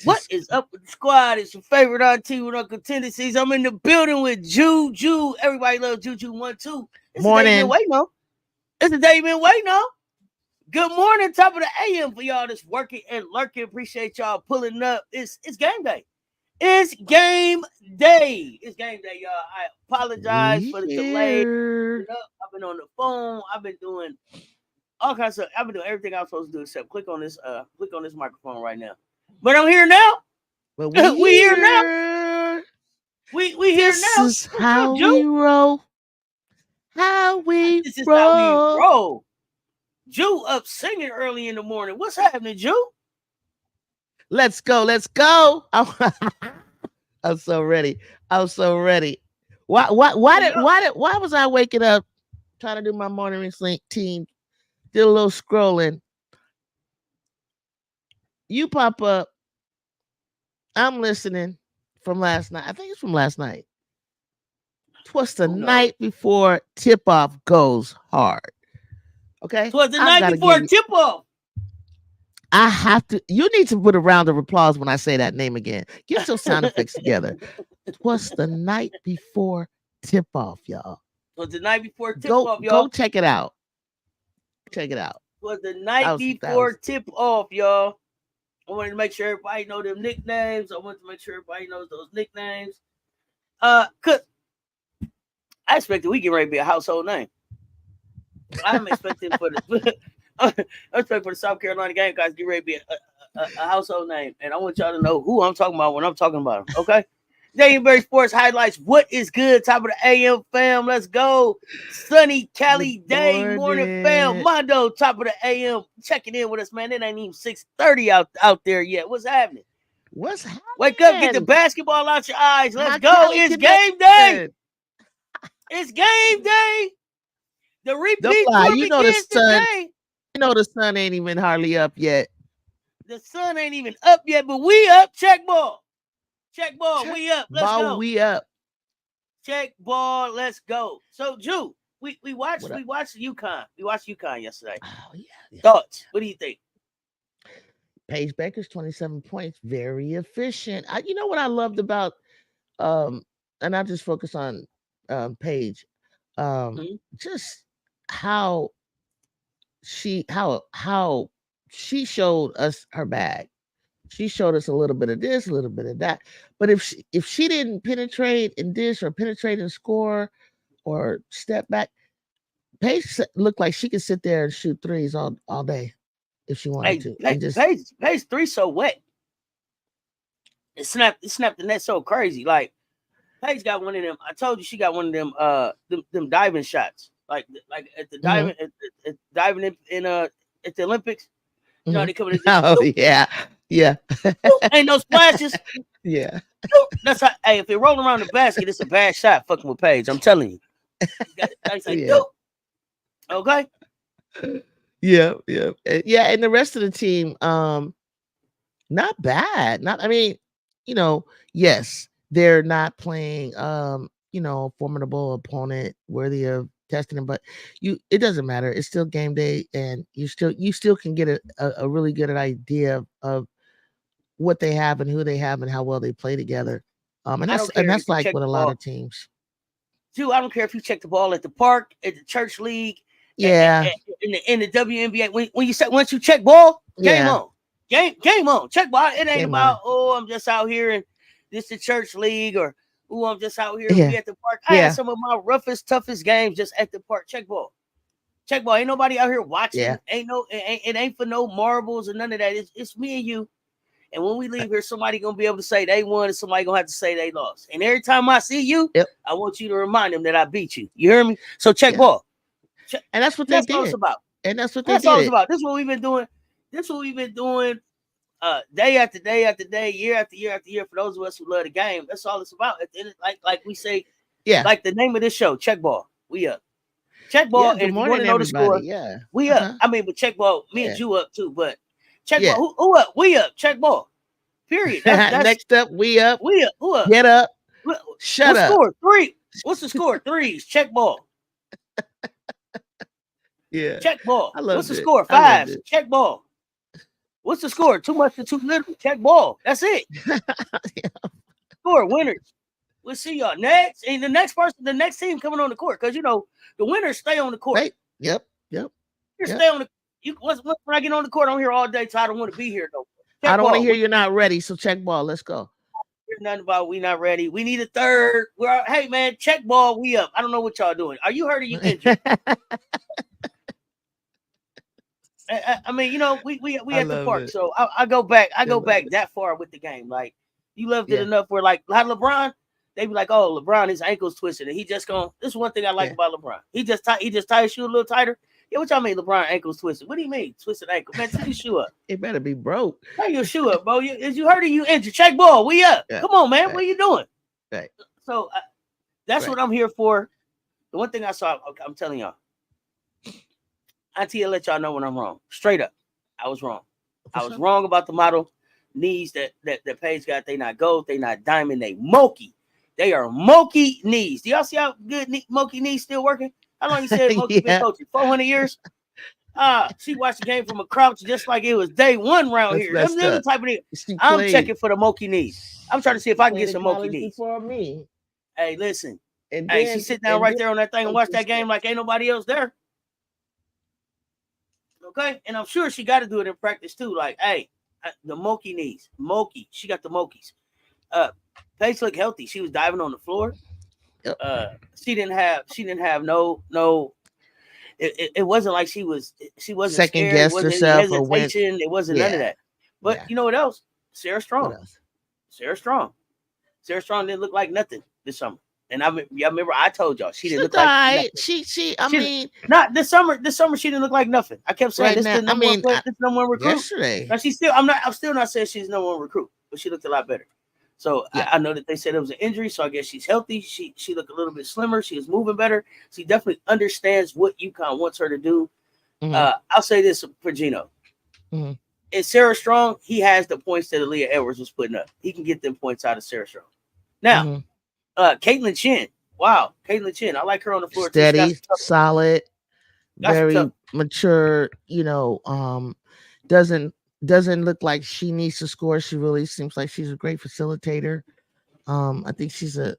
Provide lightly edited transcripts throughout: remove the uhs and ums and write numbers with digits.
What is up with the squad? It's your favorite RT with Uncle Tendencies. I'm in the building with JuJu. Everybody loves JuJu 1-2. It's morning. The day you've been waiting on. It's the day you've been waiting on. Good morning, top of the AM for y'all that's working and lurking. Appreciate y'all pulling up. It's game day. It's game day. It's game day, y'all. I apologize for the delay. I've been on the phone. I've been doing all kinds of stuff. I've been doing everything I'm supposed to do except click on this microphone right now. But I'm here now. But we here now. We here now. This is how we roll. This is how we roll. Ju up singing early in the morning. What's happening, Ju? Let's go. Let's go. I'm so ready. I'm so ready. Why was I waking up trying to do my morning routine? Did a little scrolling. You pop up. I'm listening from last night. I think it's from last night. Twas the night before tip-off goes hard. Okay? Twas the night before tip-off. I have to. You need to put a round of applause when I say that name again. Get your sound effects together. Twas the night before tip-off, y'all. Twas the night before tip-off, y'all. Go check it out. Check it out. Was the night before tip-off, y'all. I wanted to make sure everybody know them nicknames. I wanted to make sure everybody knows those nicknames. Cause I expected we get ready to be a household name. I'm expecting for the South Carolina game guys get ready to be a household name, and I want y'all to know who I'm talking about when I'm talking about them. Okay. Danbury Sports Highlights. What is good? Top of the AM fam. Let's go. Sunny Cali Day morning fam. Mondo, top of the AM. Checking in with us, man. It ain't even 6:30 out there yet. What's happening? What's happening? Wake up, get the basketball out your eyes. Let's go. It's game day. It's game day. The repeat tour begins today. You know the sun ain't even hardly up yet. The sun ain't even up yet, but we up. Check ball. Check ball, we up. Let's go. We up. Check ball, let's go. So, Ju, we watched Yukon. We watched Yukon yesterday. Oh yeah. Thoughts? What do you think? Paige Baker's 27 points, very efficient. You know what I loved about and I just focus on Paige. Just how she showed us her bag. She showed us a little bit of this, a little bit of that. But if she didn't penetrate in dish or penetrate and score or step back, Paige looked like she could sit there and shoot threes all day if she wanted to. Paige three so wet. It snapped the net so crazy. Like Paige got one of them. I told you she got one of them diving shots. Like at the diving at diving in at the Olympics. You know, they come in. Yeah. Ain't no splashes. Yeah. That's how. Hey, if it roll around the basket, it's a bad shot. Fucking with Paige, I'm telling you. Okay. Yeah. And the rest of the team, not bad. Yes, they're not playing, formidable opponent worthy of testing, but it doesn't matter. It's still game day, and you still can get a really good idea of what they have and who they have and how well they play together. And that's like with a lot of teams. Dude, I don't care if you check the ball at the park, at the church league, in the WNBA. Once you check ball, game on. Game on. Check ball. It ain't Game about, on. oh, I'm just out here and this the church league, or oh, I'm just out here. We Yeah. at the park. I had Yeah. some of my roughest, toughest games just at the park. Check ball. Check ball. Ain't nobody out here watching. Yeah. It ain't for no marbles or none of that. It's me and you. And when we leave here, somebody gonna be able to say they won, and somebody gonna have to say they lost. And every time I see you, Yep. I want you to remind them that I beat you. You hear me? So check Yeah. ball. And that's what they That's all it's did. about. And that's what they That's all it's did. about. This is what we've been doing. This is what we've been doing. Day after day after day, year after year after year. For those of us who love the game, that's all it's about. At the end, like we say, Yeah. like the name of this show, check ball. We up. Check ball. Yeah. And Good if you want morning, to know the score, everybody. Yeah. we up. I mean, but check ball. Me Yeah. and you up too. But check Yeah. ball. Who up? We up. Check ball. Period. That's Next up, we up. we up. Who up? Get up. Shut What's up. score? 3. What's the score? 3s. Check ball. Yeah. Check ball. I love What's the it. score? I loved 5s. it. Check ball. What's the score? Too much or too little? Check ball. That's it. Score winners. We'll see y'all next. And the next person, the next team coming on the court, because you know the winners stay on the court. Right. Yep. You stay on the. You when I get on the court, I'm here all day, so I don't want to be here though. I don't want to hear you're not ready. So check ball. Let's go. There's nothing about we not ready. We need a third. Hey man, check ball. We up. I don't know what y'all doing. Are you hurt or you injured? I mean, you know, we at the park, so I go back. I go back that far with the game. Like you loved it enough where, like LeBron, they be like, oh, LeBron, his ankle's twisted, and he just gonna. This is one thing I like about LeBron. He just tie his shoe a little tighter. Yeah, what y'all mean, LeBron ankle's twisted? What do you mean, twisted ankle? Man, tie your shoe up. It better be broke. Tie your shoe up, bro. Is you hurt or you injured? Check ball. We up. Yeah. Come on, man. Right. What are you doing? Right. So that's what I'm here for. The one thing I saw, I'm telling y'all, Auntie, I'll let y'all know when I'm wrong. Straight up, I was wrong. I was wrong about the model knees that Paige got. They not gold, they not diamond, they moky. They are moky knees. Do y'all see how good moky knees still working? How long you said moky been coaching? 400 years? She watched the game from a crouch just like it was day one round here. Them the type of knee. I'm checking for the moky knees. I'm trying to see if I can get some moky knees. Before me. Hey, listen. And hey, she sit down right there on that thing and watch that game like ain't nobody else there. Okay, and I'm sure she got to do it in practice too. Like, hey, the moky knees, moky. She got the mokies. Paige looked healthy. She was diving on the floor. Yep. She didn't have no. It wasn't like she wasn't second scared. guess Wasn't herself any hesitation. It wasn't none of that. But you know what else? Sarah Strong. Sarah Strong didn't look like nothing this summer. And I remember I told y'all she didn't look like nothing. I mean, not this summer. This summer she didn't look like nothing. I kept saying this is the number one player, this number one recruit. Yesterday. Now I'm still not saying she's number one recruit, but she looked a lot better. So I know that they said it was an injury, so I guess she's healthy. She looked a little bit slimmer. She was moving better. She definitely understands what UConn wants her to do. Mm-hmm. I'll say this for Gino. Mm-hmm. And Sarah Strong, he has the points that Aaliyah Edwards was putting up. He can get them points out of Sarah Strong. Now, Caitlin Chin. Wow, Caitlin Chin. I like her on the floor. Steady, solid, very mature. You know, doesn't look like she needs to score. She really seems like she's a great facilitator. I think she's a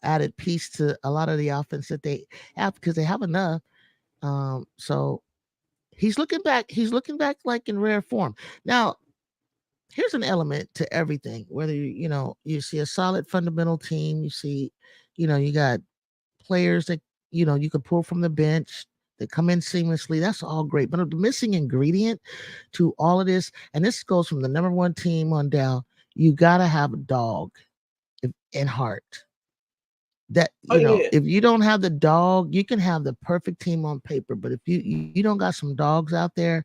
added piece to a lot of the offense that they have because they have enough. So he's looking back like in rare form. Now, here's an element to everything. Whether you see a solid fundamental team, you see, you got players that you can pull from the bench that come in seamlessly. That's all great. But the missing ingredient to all of this, and this goes from the number one team on down, you gotta have a dog and heart. That if you don't have the dog, you can have the perfect team on paper, but if you don't got some dogs out there,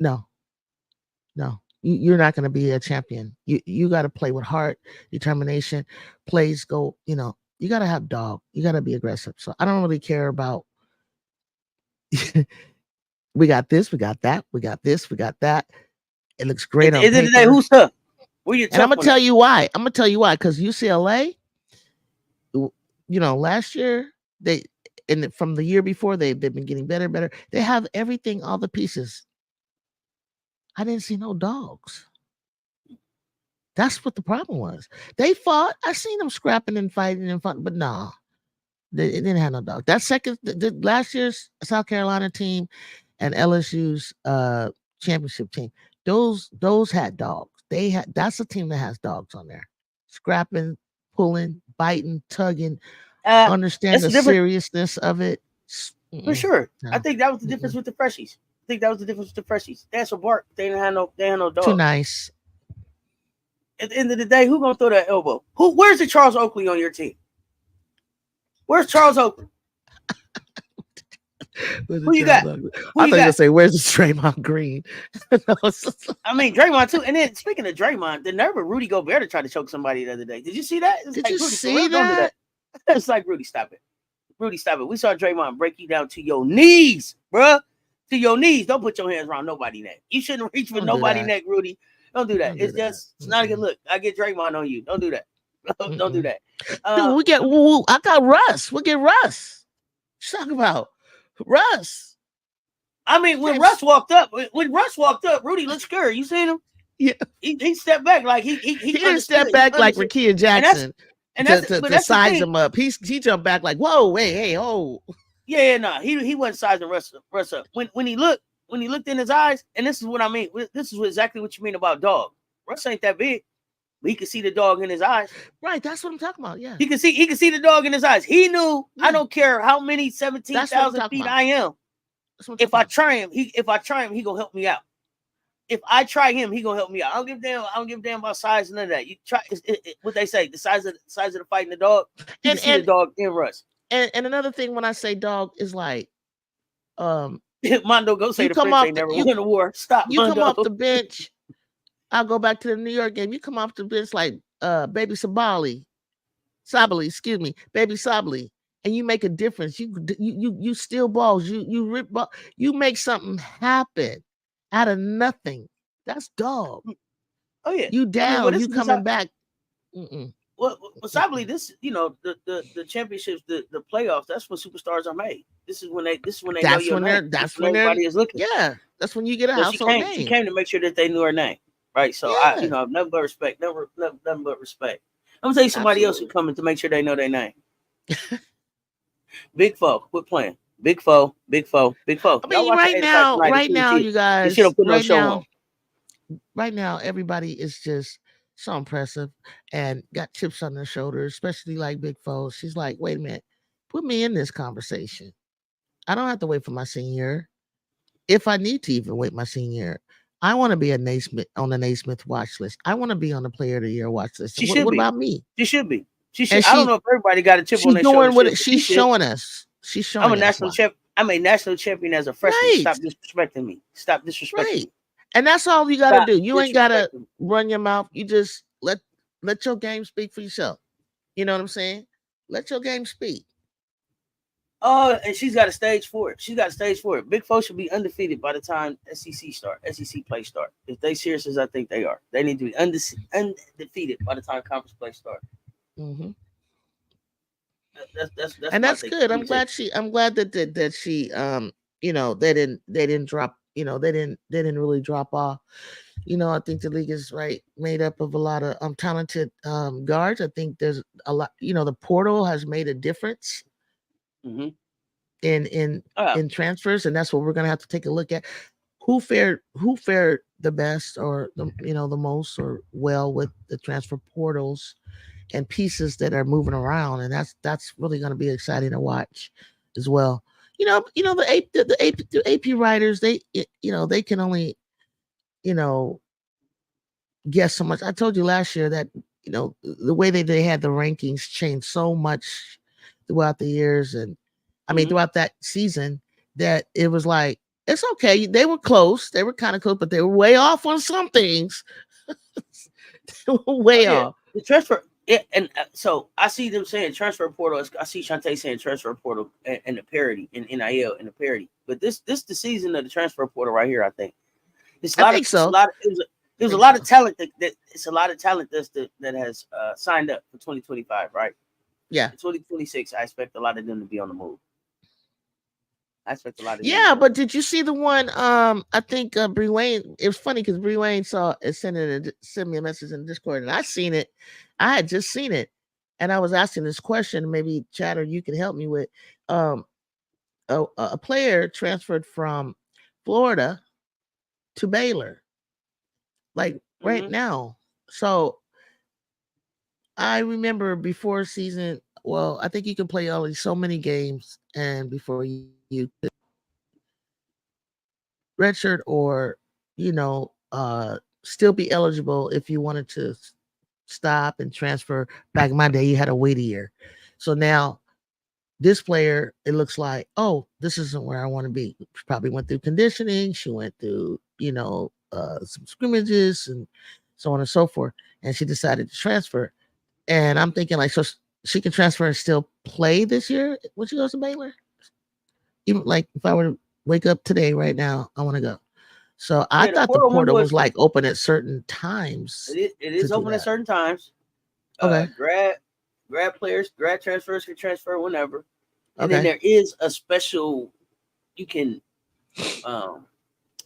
no, you're not going to be a champion. You got to play with heart, determination. Plays go, you got to have dog. You got to be aggressive. So I don't really care about. We got this, we got that, we got this, we got that. It looks great on paper. Is it who's tough? And I'm gonna tell you why. Because UCLA, last year from the year before they've been getting better and better. They have everything, all the pieces. I didn't see no dogs. That's what the problem was. They fought. I seen them scrapping and fighting and fun, but nah, they didn't have no dogs. That last year's South Carolina team, and LSU's championship team. Those had dogs. That's a team that has dogs on there. Scrapping, pulling, biting, tugging, understand That's the the difference seriousness of it. for sure. I No. think that was the difference with the freshies. I think that was the difference with the freshies. They had some bark. They didn't have no. They had no Too dogs. nice. At the end of the day, who gonna throw that elbow? Where's the Charles Oakley on your team? Where's Charles Oakley? Who you got? I Who thought you you were gonna got? say, "Where's the Draymond Green?" I mean, Draymond too. And then speaking of Draymond, the nerve of Rudy Gobert to try to choke somebody the other day. Did you see that? It's Did like you Rudy, for see real, don't do that. that? It's like Rudy, stop it. Rudy, stop it. We saw Draymond break you down to your knees, bruh. To your knees. Don't put your hands around nobody's neck. You shouldn't reach for Don't do nobody's that. neck, Rudy. Don't do that. Don't do It's that. just, it's not a good look. I get Draymond on you. Don't do that. Don't do that. Dude, we get. I got Russ. We'll get Russ. What you talking about? Russ. I mean, when Russ walked up, Rudy looked scared. You seen him? Yeah. He stepped back like he didn't step back like Rakia Jackson to size him up. He jumped back like, whoa, hey, oh. Yeah, no, he wasn't sizing Russ up. When he looked in his eyes, and this is what I mean. This is exactly what you mean about dog. Russ ain't that big, but he could see the dog in his eyes. Right, that's what I'm talking about. Yeah, he could see the dog in his eyes. He knew. I don't care how many 17,000 feet I am. If I try him, he gonna help me out. If I try him, he gonna help me out. I don't give a damn about size, none of that. You try what they say, the size of the fight in the dog. You can see the dog in Russ. And another thing when I say dog is like, Mondo, go say the French ain't never won a war. Stop. You Mondo. come off the bench. I'll go back to the New York game. You come off the bench like Baby Sabali, excuse me, Baby Sabali, and you make a difference. You steal balls. You rip ball. You make something happen out of nothing. That's dog. Oh yeah. You down. You coming back. Well, Sabali, this the championships, the playoffs. That's when superstars are made. This is when they know your name. That's when everybody is looking. Yeah, that's when you get a household name. She came to make sure that they knew her name. Right, so I, nothing but respect. Nothing but respect. I'm gonna tell you somebody else who coming to make sure they know their name. Big Foe, quit playing. Big Foe. I mean, right now, you guys. They should have put no show on. Right now, everybody is just so impressive and got chips on their shoulders, especially like Big Foe. She's like, wait a minute, put me in this conversation. I don't have to wait for my senior. If I need to even wait my senior. I want to be on the Naismith watch list. I want to be on the Player of the Year watch list. What about me? She should be. She should. I don't know if everybody got a chip on their shoulder. She's showing us. She's showing. I'm a national champ. I'm a national champion as a freshman. Right. Stop disrespecting me. Stop disrespecting me. And that's all you got to do. You ain't got to run your mouth. You just let your game speak for yourself. You know what I'm saying? Let your game speak. Oh, and she's got a stage for it. Big Foe should be undefeated by the time SEC play start. If they serious as I think they are, they need to be undefeated by the time conference play start. Mm-hmm. That's good. I'm glad that she they didn't drop. They didn't really drop off. I think the league is made up of a lot of talented guards. I think there's a lot. The portal has made a difference. Mm-hmm. In transfers, and that's what we're gonna have to take a look at. Who fared the best or the most or well with the transfer portals and pieces that are moving around, and that's really gonna be exciting to watch as well. The AP writers, they can only guess so much. I told you last year that the way they had the rankings changed so much throughout the years, and I mean, throughout that season, that it was like, it's okay. They were close. They were kind of close, but they were way off on some things. Way off. The transfer, and so I see them saying transfer portal. I see Shantae saying transfer portal and the parity in NIL and the parity. But this the season of the transfer portal right here. I think it's a lot there's a lot of talent that has signed up for 2025, right? Yeah. 2026, I expect a lot of them to be on the move. Yeah, but did you see the one? I think Bree Wayne. It was funny because Bree Wayne sent me a message in Discord, and I seen it. I had just seen it, and I was asking this question. Maybe Chatter, you can help me with. A player transferred from Florida to Baylor, like right now. So I remember before season. Well, I think you can play only so many games, and before you could redshirt or still be eligible if you wanted to stop and transfer. Back in my day, you had to wait a year. So now this player, it looks like, oh, this isn't where I want to be. She probably went through conditioning. She went through, some scrimmages and so on and so forth. And she decided to transfer. And I'm thinking, like, so she can transfer and still play this year when she goes to Baylor. Even like if I were to wake up today, right now, I want to go. So I thought the portal was like open at certain times. It is open at certain times. Okay. Grad players, grad transfers can transfer whenever. And then there is a special, you can,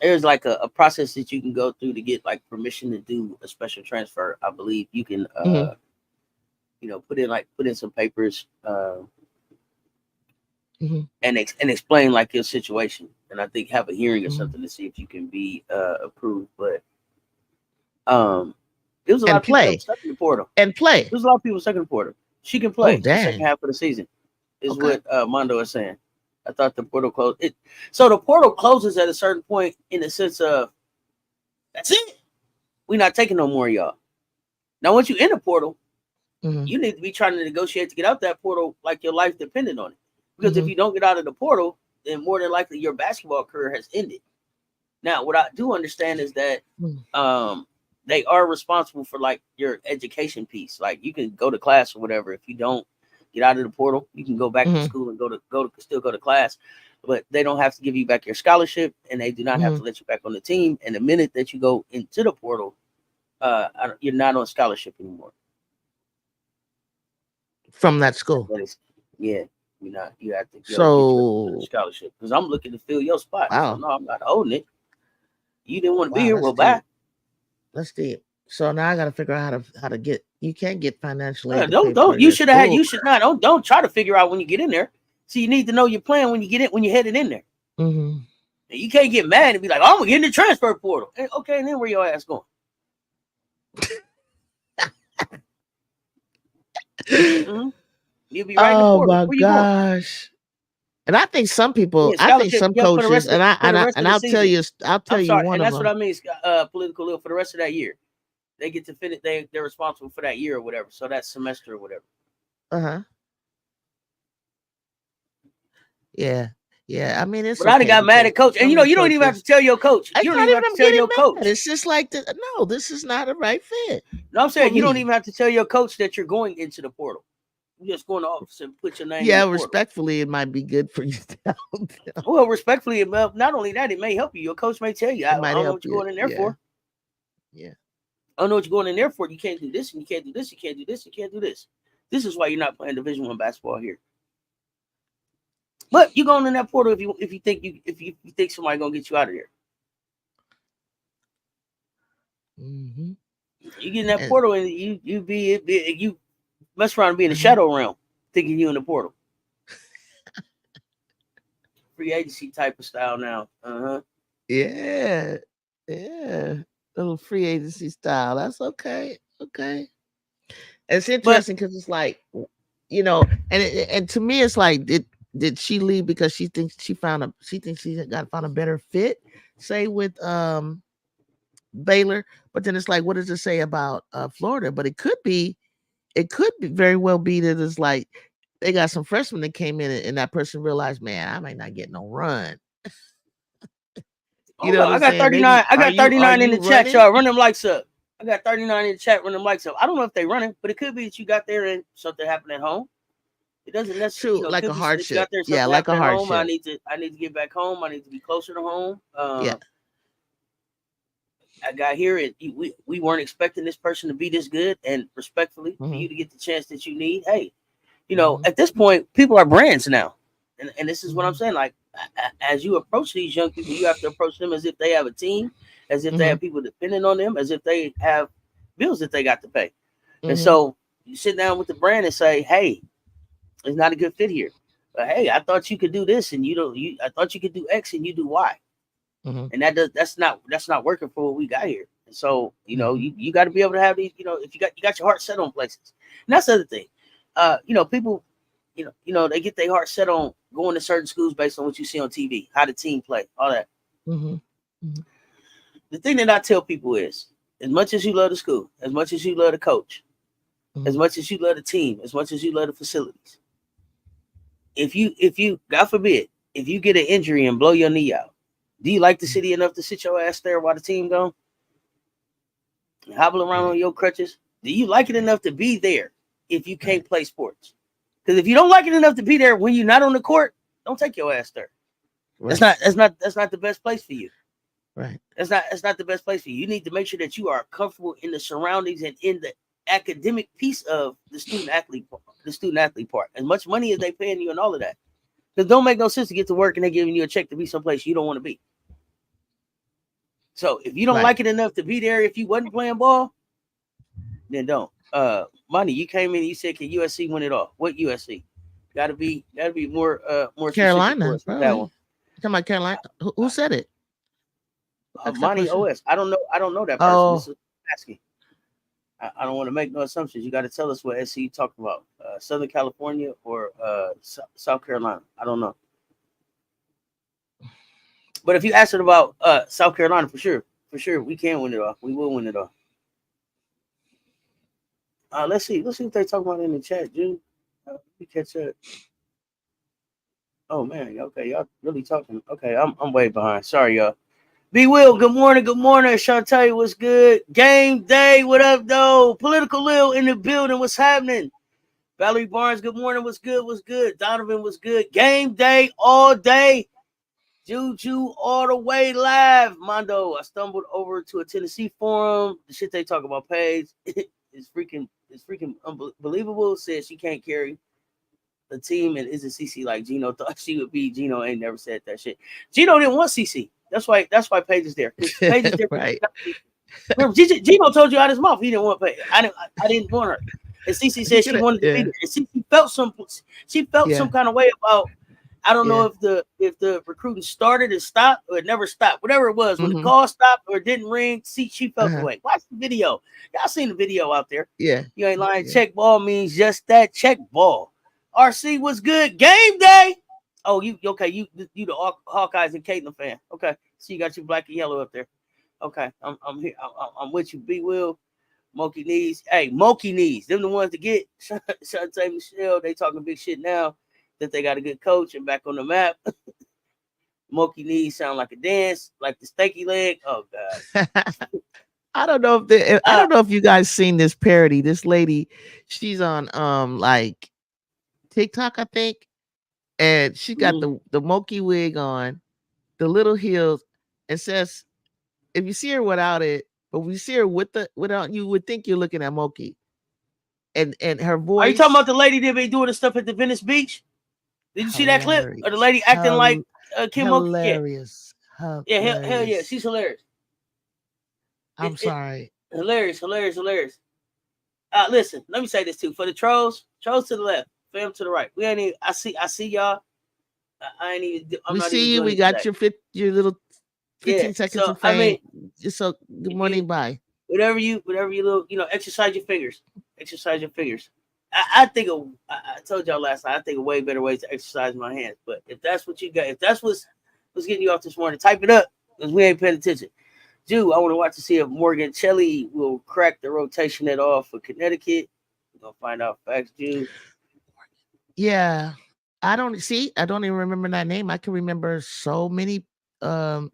there's like a process that you can go through to get like permission to do a special transfer. I believe you can, put in some papers, and explain like your situation. And I think have a hearing or something to see if you can be approved. But there was a lot of people stuck in the portal. And play. There's a lot of people stuck in the portal. She can play the second half of the season, is what Mondo is saying. I thought the portal closed. So the portal closes at a certain point in the sense of, that's it. We're not taking no more of y'all. Now, once you're in the portal, you need to be trying to negotiate to get out that portal like your life depended on it. Because if you don't get out of the portal, then more than likely your basketball career has ended. Now, what I do understand is that they are responsible for like your education piece. Like you can go to class or whatever. If you don't get out of the portal, you can go back to school and still go to class. But they don't have to give you back your scholarship, and they do not have to let you back on the team. And the minute that you go into the portal, you're not on scholarship anymore from that school. Yeah. You have to get your scholarship, because I'm looking to fill your spot. Wow. So no, I'm not holding it. You didn't want to be here. Well, bye. That's deep. So now I got to figure out how to get. You can't get financially. Don't. You should have had. You should not. Don't try to figure out when you get in there. So you need to know your plan when you get in. When you're headed in there. And you can't get mad and be like, "Oh, I'm gonna get in the transfer portal." And, okay, and then where your ass going? You'll be right in the portal. Oh my gosh! And I think some people, I think some coaches, and I'll tell you one. And that's what I mean. Political will for the rest of that year, they get to finish. They're responsible for that year or whatever. So that semester or whatever. Yeah. I mean, it's. But I got mad at coach, and you don't even have to tell your coach. You don't even have to tell your coach. It's just like no, this is not a right fit. No, I'm saying you don't even have to tell your coach that you're going into the portal. You just go in the office and put your name. Yeah, respectfully, it might be good for you. Well, respectfully, not only that, it may help you. Your coach may tell you, I don't know what you're going in there for. Yeah. I don't know what you're going in there for. You can't do this, and you can't do this. You can't do this. You can't do this. This is why you're not playing Division I basketball here. But you going in that portal if you think somebody gonna get you out of there. You get in that portal and you mess around and be in the shadow realm, thinking you in the portal. Free agency type of style now. Yeah. Little free agency style. That's okay. It's interesting because it's like, and to me, it's like, did she leave because she thinks she found a better fit, say with Baylor? But then it's like, what does it say about Florida? But it could very well be that it's like they got some freshmen that came in and that person realized, man, I might not get no run. I got 39. I got 39 in the chat, y'all. Run them likes up. I got 39 in the chat. Run them likes up. I don't know if they running, but it could be that you got there and something happened at home. It doesn't necessarily like a hardship. Yeah, like a hardship. Home. I need to get back home. I need to be closer to home. I got here and we weren't expecting this person to be this good, and respectfully for you to get the chance that you need. Hey, at this point, people are brands now, and this is what I'm saying. Like, as you approach these young people, you have to approach them as if they have a team, as if they have people depending on them, as if they have bills that they got to pay. And so you sit down with the brand and say, hey, it's not a good fit here. But hey, I thought you could do this, and I thought you could do X, and you do Y. and that's not working for what we got here. And so you got to be able to have these. If you got your heart set on places, and that's the other thing. People, they get their heart set on going to certain schools based on what you see on TV, how the team play, all that. The thing that I tell people is, as much as you love the school, as much as you love the coach, as much as you love the team, as much as you love the facilities, if you God forbid, if you get an injury and blow your knee out, do you like the city enough to sit your ass there while the team gone? Hobble around on your crutches? Do you like it enough to be there if you can't play sports? Because if you don't like it enough to be there when you're not on the court, don't take your ass there. Right. That's not the best place for you. Right. That's not the best place for you. You need to make sure that you are comfortable in the surroundings and in the academic piece of the student athlete part. As much money as they paying you and all of that. Because it don't make no sense to get to work and they're giving you a check to be someplace you don't want to be. So if you don't like it enough to be there if you wasn't playing ball, then don't. Money, you came in and you said, can USC win it all? What USC? Gotta be more Carolina, bro. That one. You talking about Carolina? Who said it? Monty OS. I don't know that person. This is asking. I don't want to make no assumptions. You got to tell us what SC you talking about. Southern California or South Carolina. I don't know. But if you ask it about South Carolina, for sure, we can win it all. We will win it all. Let's see what they talk about in the chat, Jude. We catch up. Oh man, okay, y'all really talking. Okay, I'm way behind. Sorry, y'all. B Will, good morning. Shantae, what's good? Game day, what up, though? Political Lil in the building, what's happening? Valerie Barnes, good morning, what's good? Donovan, what's good? Game day all day. JuJu all the way live. Mondo, I stumbled over to a Tennessee forum. The shit they talk about page is freaking unbelievable. Says she can't carry the team and isn't CC like Gino thought she would be. Gino ain't never said that shit. Gino didn't want CC. That's why Paige is there. Paige is there. Right. Remember, Gino told you out his mouth he didn't want Paige. I didn't want her. And CC said she wanted to be there. And CC felt some kind of way about. I don't know if the recruiting started and stopped or it never stopped. Whatever it was, when the call stopped or it didn't ring, she felt the way. Watch the video. Y'all seen the video out there. Yeah. You ain't lying. Yeah. Check ball means just that. Check ball. RC was good. Game day. Oh, you okay? You the Hawkeyes and Caitlin fan. Okay, so you got your black and yellow up there. Okay, I'm here. I'm with you. B Will, Monkey Knees. Hey, Monkey Knees. Them the ones to get. Shantae Michelle. They talking big shit now that they got a good coach and back on the map. Monkey Knees sound like a dance, like the stanky leg. Oh God. I don't know if you guys seen this parody. This lady, she's on like TikTok, I think. And she got the monkey wig on, the little heels, and says, if you see her without it, but when you see her without, you would think you're looking at Moki. And her voice. Are you talking about the lady that be doing the stuff at the Venice Beach? Did you see that clip? Or the lady acting like Kim Moki? Hilarious. Yeah, hell yeah. She's hilarious. I'm sorry. Hilarious. Listen, let me say this too. For the trolls to the left. Fam to the right. We ain't even. I see y'all. I ain't even. We see you. We got your little 15 seconds of fame. I mean, just so good morning. Bye. Whatever you little, exercise your fingers. I think I told y'all last night. I think a way better way to exercise my hands. But if that's what you got, if that's what's getting you off this morning, type it up because we ain't paying attention. Jew, I want to watch to see if Morgan Shelley will crack the rotation at all for Connecticut. We're gonna find out facts, Jew. Yeah, I don't even remember that name. I can remember so many. My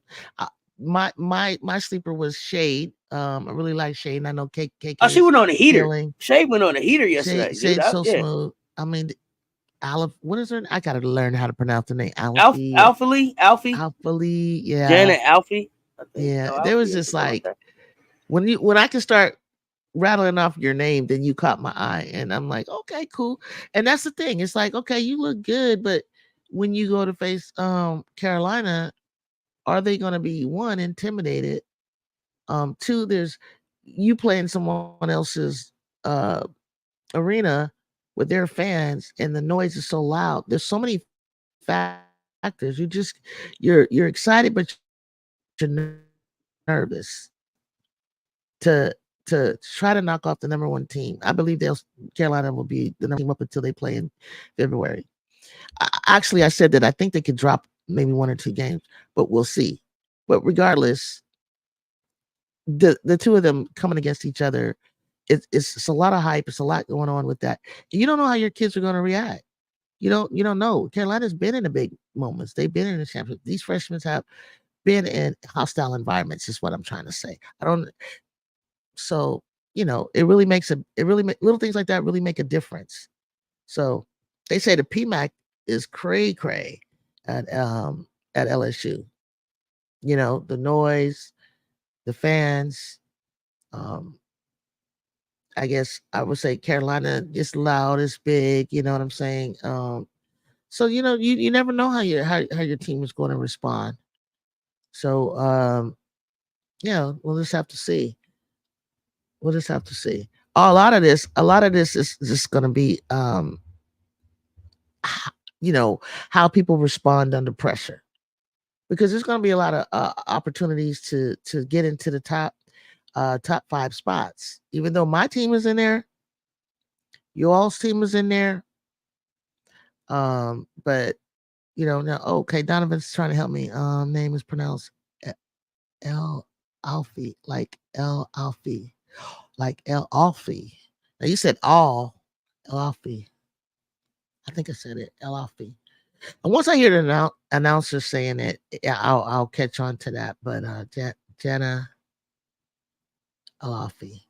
sleeper was Shade. I really like Shade, and I know KK. Oh, she went on a heater. Shade went on a heater yesterday. Shade's so smooth. I mean, what is her? I gotta learn how to pronounce the name. Alfie. Yeah. Janet Alfie. Yeah, there was just like when I can start rattling off your name, then you caught my eye, and I'm like, okay, cool. And that's the thing. It's like, okay, you look good, but when you go to face Carolina, are they going to be one intimidated? Two, there's you playing someone else's arena with their fans, and the noise is so loud. There's so many factors. You're excited, but nervous to try to knock off the number one team. I believe Carolina will be the number team up until they play in February. Actually, I said that I think they could drop maybe 1 or 2 games, but we'll see. But regardless, the two of them coming against each other, it's a lot of hype. It's a lot going on with that. And you don't know how your kids are going to react. You don't know. Carolina's been in the big moments. They've been in the championship. These freshmen have been in hostile environments. Is what I'm trying to say. I don't. So it really makes little things like that really make a difference. So they say the PMAC is cray cray at LSU. The noise, the fans. Um, I guess I would say Carolina is loud, is big. You know what I'm saying? So you never know how your team is going to respond. So we'll just have to see. We'll just have to see. A lot of this is just going to be how people respond under pressure, because there's going to be a lot of opportunities to get into the top 5 spots. Even though my team is in there, your all's team is in there. But now, okay, Donovan's trying to help me. Name is pronounced El Alfie, like El Alfie, like El Alfie. Now you said all El Alfie. I think I said it, El Alfie. And once I hear the announcer saying it, yeah, I'll catch on to that. But Jenna Alafi.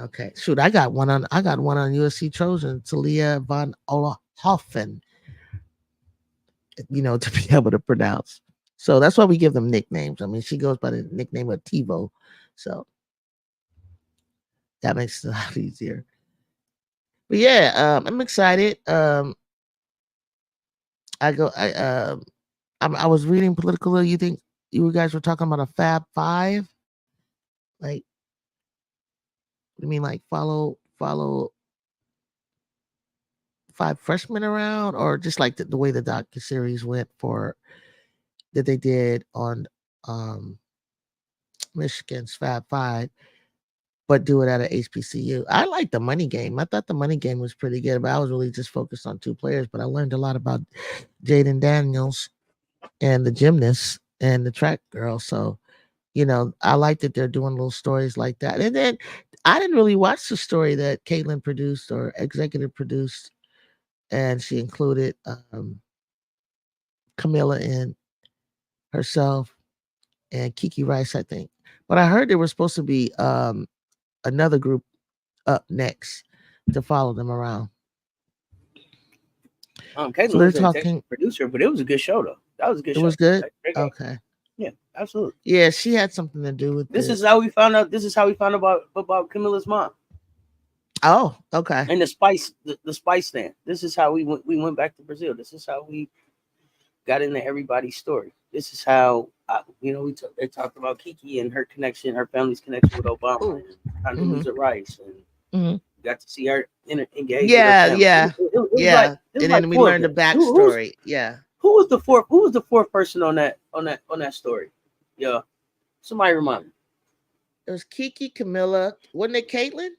Okay, shoot, I got one on USC Trojan, Talia von Olahoffen, to be able to pronounce. So that's why we give them nicknames. I mean, she goes by the nickname of Tivo, so that makes it a lot easier. But yeah, I'm excited. I was reading Political. You think you guys were talking about a Fab Five? Like, you mean like follow 5 freshmen around, or just like the way the docu series went for that they did on Michigan's Fab Five, but do it at a HBCU. I like the money game. I thought the money game was pretty good, but I was really just focused on 2 players. But I learned a lot about Jaden Daniels and the gymnast and the track girl. So, I like that they're doing little stories like that. And then I didn't really watch the story that Caitlin produced or executive produced, and she included Camilla and herself and Kiki Rice, I think. But I heard there was supposed to be another group up next to follow them around. Caitlin So they're was a talking. producer, but it was a good show though. That was a good show. It was good. Great game. Okay. Yeah, absolutely. Yeah, she had something to do with this. Is how we found out. This is how we found out about Camilla's mom. Oh, okay. And the spice stand. This is how we went back to Brazil. This is how we got into everybody's story. This is how they talked about Kiki and her connection, her family's connection with Obama and Condoleezza Rice, and got to see her engage. Yeah, with her yeah, yeah. And then we learned the backstory. Who was the fourth? Who was the fourth person on that story? Yeah, somebody remind me. It was Kiki, Camilla. Wasn't it Caitlin?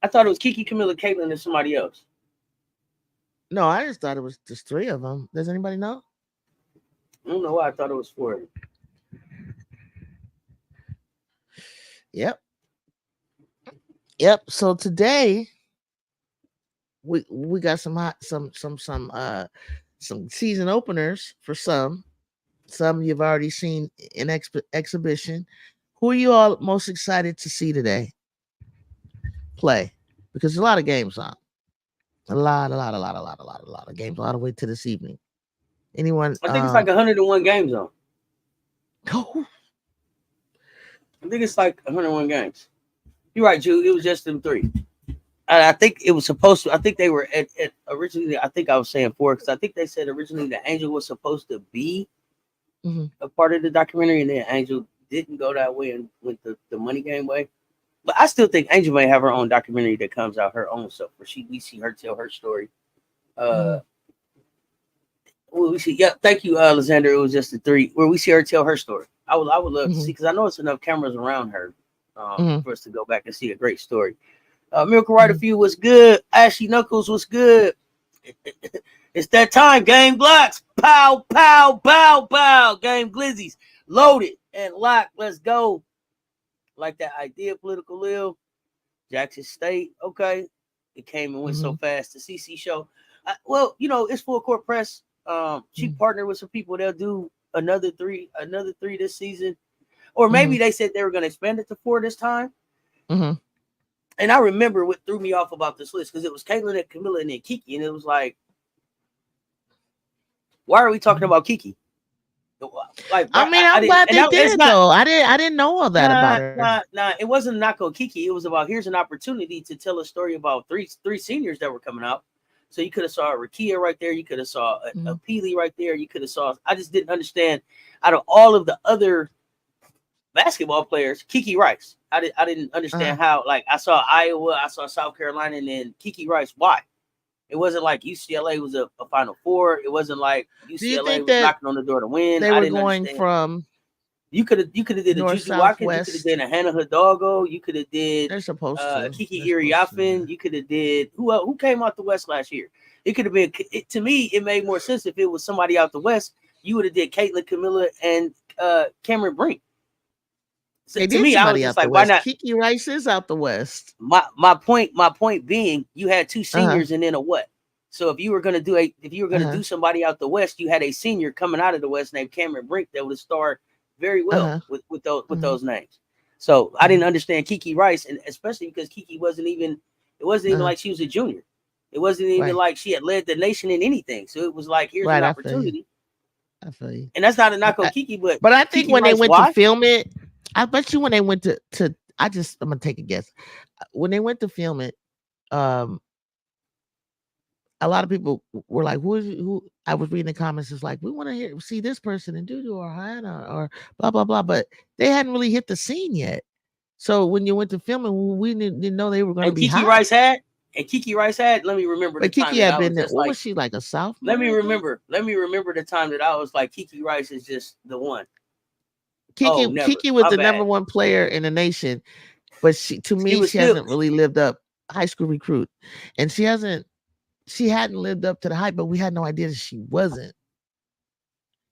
I thought it was Kiki, Camilla, Caitlin, and somebody else. No, I just thought it was just 3 of them. Does anybody know? I don't know why I thought it was 4. Yep. So today we got some season openers for some. Some you've already seen in exhibition. Who are you all most excited to see today play? Because there's a lot of games on. A lot of games all the way to this evening. Anyone? I think it's like 101 games on. Oh. I think it's like 101 games. You're right, Ju. It was just them 3. And I think it was supposed to. I think they were at originally. I think I was saying 4 because I think they said originally that Angel was supposed to be a part of the documentary, and then Angel didn't go that way and went the money game way. But I still think Angel may have her own documentary that comes out her own self, where we see her tell her story. we see. Yeah, thank you, Alexander. It was just the 3 where we see her tell her story. I would love to see, because I know it's enough cameras around her for us to go back and see a great story. Miracle Rider Feud was good. Ashley Knuckles was good. It's that time. Game blocks. Pow, pow, pow, pow. Game glizzies. Loaded and locked. Let's go. Like that idea, political Lil. Jackson State. Okay. It came and went so fast. The CC show. Well, it's full court press. She partnered with some people. They'll do another three this season. Or maybe they said they were going to expand it to 4 this time. And I remember what threw me off about this list, because it was Caitlin and Camilla and then Kiki. And it was like, why are we talking about Kiki? Like, I mean, I'm glad they did it though. I didn't know all that about her. Nah, it wasn't not go Kiki. It was about, here's an opportunity to tell a story about three seniors that were coming out. So you could have saw a Rakia right there. You could have saw a Peely right there. You could have saw. I just didn't understand, out of all of the other basketball players, Kiki Rice. I didn't understand how. Like, I saw Iowa, I saw South Carolina, and then Kiki Rice. Why? It wasn't like UCLA was a Final Four. It wasn't like UCLA was knocking on the door to win. They were going from. You could have did a JuJu Watkins. You could have did a Hannah Hidalgo. You could have did. They're supposed to. Kiki Iriafen. You could have did who came out the West last year. It could have been. To me, it made more sense if it was somebody out the West. You would have did Caitlin, Camilla, and Cameron Brink. So to me, I was just like, why not? Kiki Rice is out the West. My point being, you had 2 seniors and then a what? So if you were gonna do do somebody out the West, you had a senior coming out of the West named Cameron Brink that would have starred very well with those names. So I didn't understand Kiki Rice, and especially because Kiki wasn't even like she was a junior. It wasn't even like she had led the nation in anything. So it was like, here's an opportunity. I feel you. And that's not a knock on Kiki, but I think Kiki when Rice, they went to film it, I bet you when they went to I'm gonna take a guess. When they went to film it, a lot of people were like, who I was reading the comments, is like, we want to see this person and JuJu or Hannah or blah blah blah, but they hadn't really hit the scene yet. So when you went to filming, we didn't know they were going to be Kiki hot. Kiki Rice had, let me remember the time. Kiki had been there. What was she, like a sophomore? Let me remember the time that I was like, Kiki Rice is just the one. Kiki was the number 1 player in the nation, but she hasn't really lived up. High school recruit, and she hadn't lived up to the hype, but we had no idea that she wasn't,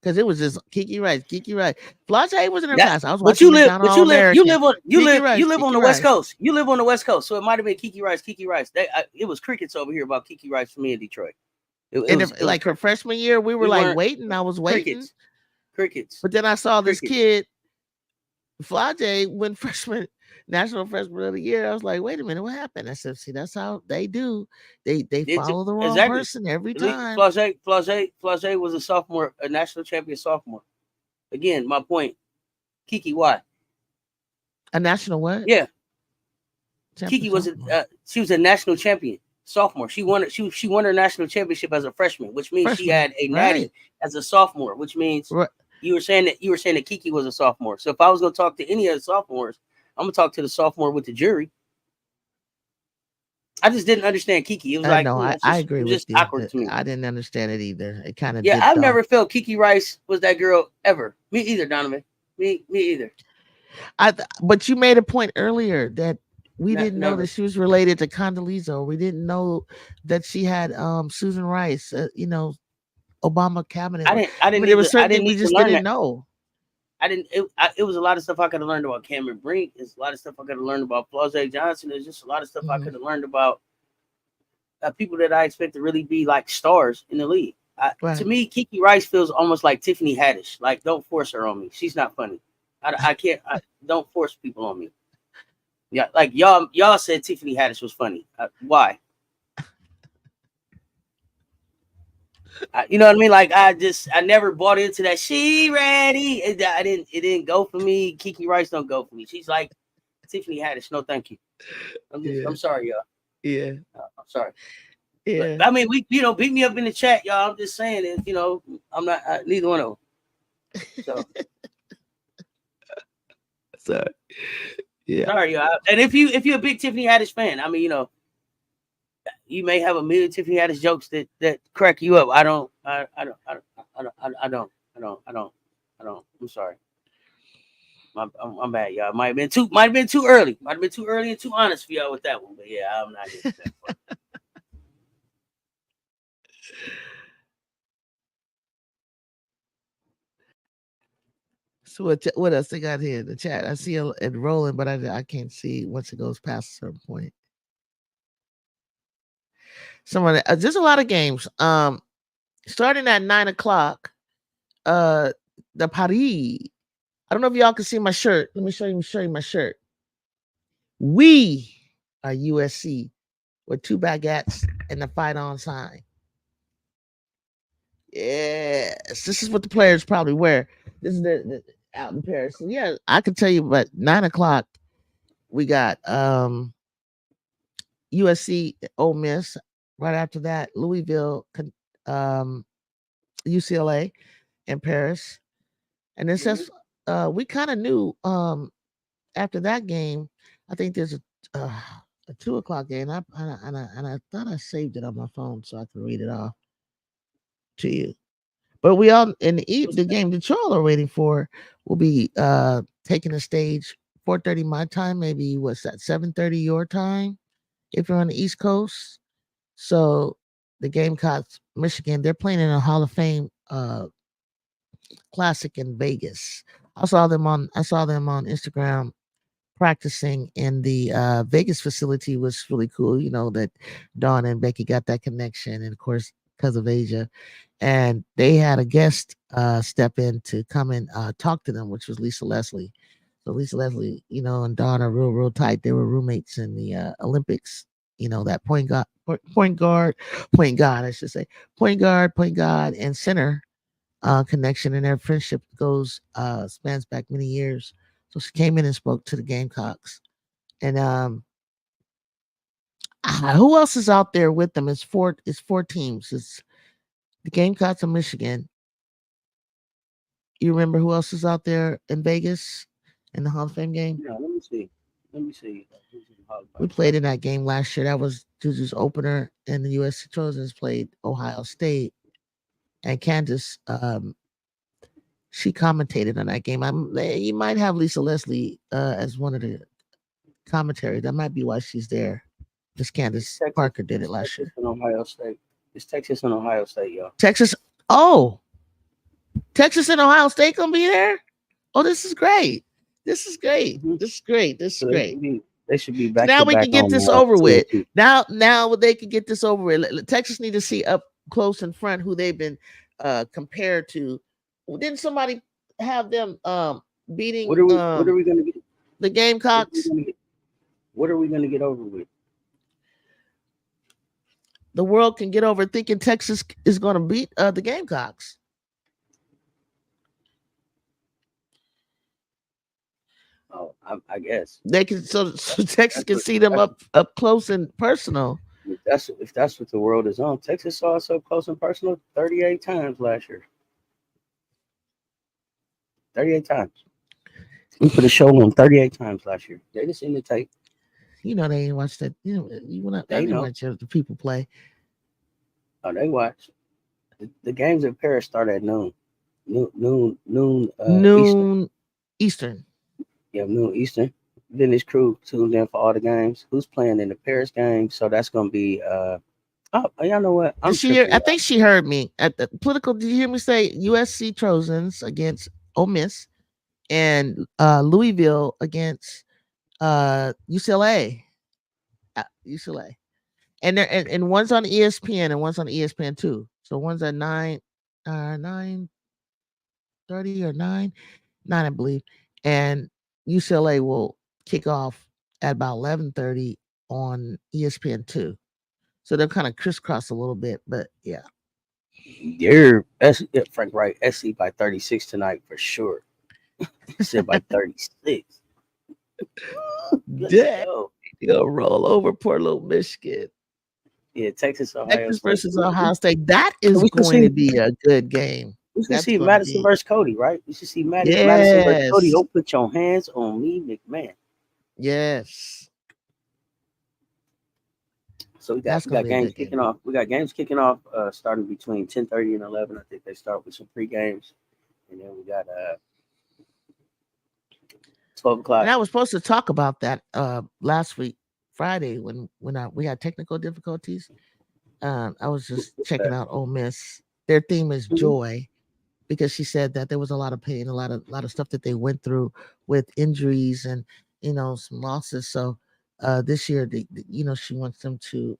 because it was just Kiki Rice. Flage was in her class. I was watching. You live on the West Coast. You live on the West Coast, so it might have been Kiki Rice. It was crickets over here about Kiki Rice for me in Detroit. It was her freshman year, we were like waiting. I was waiting. Crickets. But then I saw this kid, Flage, win National Freshman of the Year. I was like, wait a minute, what happened? I said, see, that's how they do. They follow the wrong person every time. Flage was a sophomore, a national champion sophomore. Again, my point. Kiki, why? A national what? Yeah. Kiki was she was a national champion sophomore. She won her national championship as a freshman, which means she had a natty as a sophomore, which means you were saying that Kiki was a sophomore. So if I was going to talk to any of the sophomores, I'm gonna talk to the sophomore with the jury. I just didn't understand Kiki. It was I agree with you. Awkward to me. I didn't understand it either. It kind of I've never felt Kiki Rice was that girl ever. Me either, Donovan. Me either. But you made a point earlier that we didn't know that she was related to Condoleezza. We didn't know that she had Susan Rice. Obama cabinet. I didn't. There was certain we just didn't know. It was a lot of stuff I could have learned about Cameron Brink. There's a lot of stuff I could have learned about Flage Johnson. There's just a lot of stuff I could have learned about people that I expect to really be like stars in the league. To me, Kiki Rice feels almost like Tiffany Haddish. Like, don't force her on me. She's not funny. I can't. Don't force people on me. Yeah, like y'all said Tiffany Haddish was funny. Why? You know what I mean? Like, I never bought into that. She ready? It didn't go for me. Kiki Rice don't go for me. She's like Tiffany Haddish. No, thank you. I'm sorry, y'all. Yeah, I'm sorry. Yeah, but, I mean, we beat me up in the chat, y'all. I'm just saying that I'm not neither one of them. So sorry. Yeah, sorry, y'all. And if you're a big Tiffany Haddish fan, I mean, you may have a million Tiffany Haddish jokes that crack you up. I don't I don't. I'm sorry. I'm bad, y'all. Might have been too early. Might have been too early and too honest for y'all with that one. But yeah, I'm not here for that part. So what else they got here in the chat? I see it rolling, but I can't see once it goes past a certain point. Someone there's a lot of games. Starting at 9:00. The Paris. I don't know if y'all can see my shirt. Let me show you my shirt. We are USC with 2 baguettes and the fight on sign. Yes, this is what the players probably wear. This is the out in Paris. So yeah, I can tell you, but 9:00 we got USC, Ole Miss. Right after that, Louisville, UCLA, and Paris. And it says we kind of knew after that game. I think there's a 2:00 game. I thought I saved it on my phone so I could read it off to you. But we all in the game that y'all are waiting for will be taking the stage 4:30 my time, maybe what's that 7:30 your time if you're on the East Coast. So the Gamecocks, Michigan, they're playing in a Hall of Fame classic in Vegas. I saw them on Instagram practicing in the Vegas facility. Was really cool. You know that Dawn and Becky got that connection, and of course because of Asia, and they had a guest step in to come and talk to them, which was Lisa Leslie. So Lisa Leslie, you know, and Dawn are real tight. They were roommates in the Olympics. You know that point guard, I should say, point guard, and center connection, and their friendship goes spans back many years. So she came in and spoke to the Gamecocks. And who else is out there with them? It's four teams. It's the Gamecocks of Michigan. You remember who else is out there in Vegas in the Hall of Fame game? No, let me see. We played in that game last year. That was JuJu's opener, and the USC Trojans played Ohio State. And Candace, she commentated on that game. You might have Lisa Leslie as one of the commentaries. That might be why she's there. Because Candace Parker did it last year. In Ohio State. It's Texas and Ohio State, y'all. Texas. Oh, Texas and Ohio State gonna be there? Oh, this is great. This is great. This is great. This is great. They should be back. Now we can get this over with. Now they can get this over with. Texas need to see up close in front who they've been compared to. Didn't somebody have them beating? What are we gonna get? The Gamecocks. What are we gonna get over with? The world can get over thinking Texas is going to beat the Gamecocks. Oh, I guess they can. So Texas can see them up close and personal. If that's what the world is on. Texas saw us up close and personal 38 times last year. 38 times. We put a show on 38 times last year. They just in the tape. You know they ain't watch that. You know you want to. Watch the people play. Oh, they watch. The games in Paris start at noon. Eastern. Yeah, noon Eastern. Then this crew tuned in for all the games. Who's playing in the Paris game? So that's gonna be. Oh, y'all know what? I think she heard me at the political. Did you hear me say USC Trojans against Ole Miss, and Louisville against UCLA. UCLA. And one's on ESPN and one's on ESPN 2. So one's at 9:30 or 9, I believe. And UCLA will kick off at about 11:30 on ESPN 2. So they'll kind of crisscross a little bit, but yeah. You're Frank Wright, SC by 36 tonight for sure. He said by 36. Damn. You'll roll over poor little Michigan. Yeah, Texas versus Ohio State. That is going to be a good game. We should see Madison versus Cody, right? We should see Madison versus Cody. Don't put your hands on me, McMahon. Yes. So we That's got gonna be a games good game. kicking off. We got games kicking off starting between 10:30 and 11. I think they start with some pre games, and then we got 12 And o'clock. I was supposed to talk about that last week, Friday, when we had technical difficulties. I was just checking out Ole Miss. Their theme is Mhm. joy, because she said that there was a lot of pain, a lot of stuff that they went through with injuries and some losses. So this year, she wants them to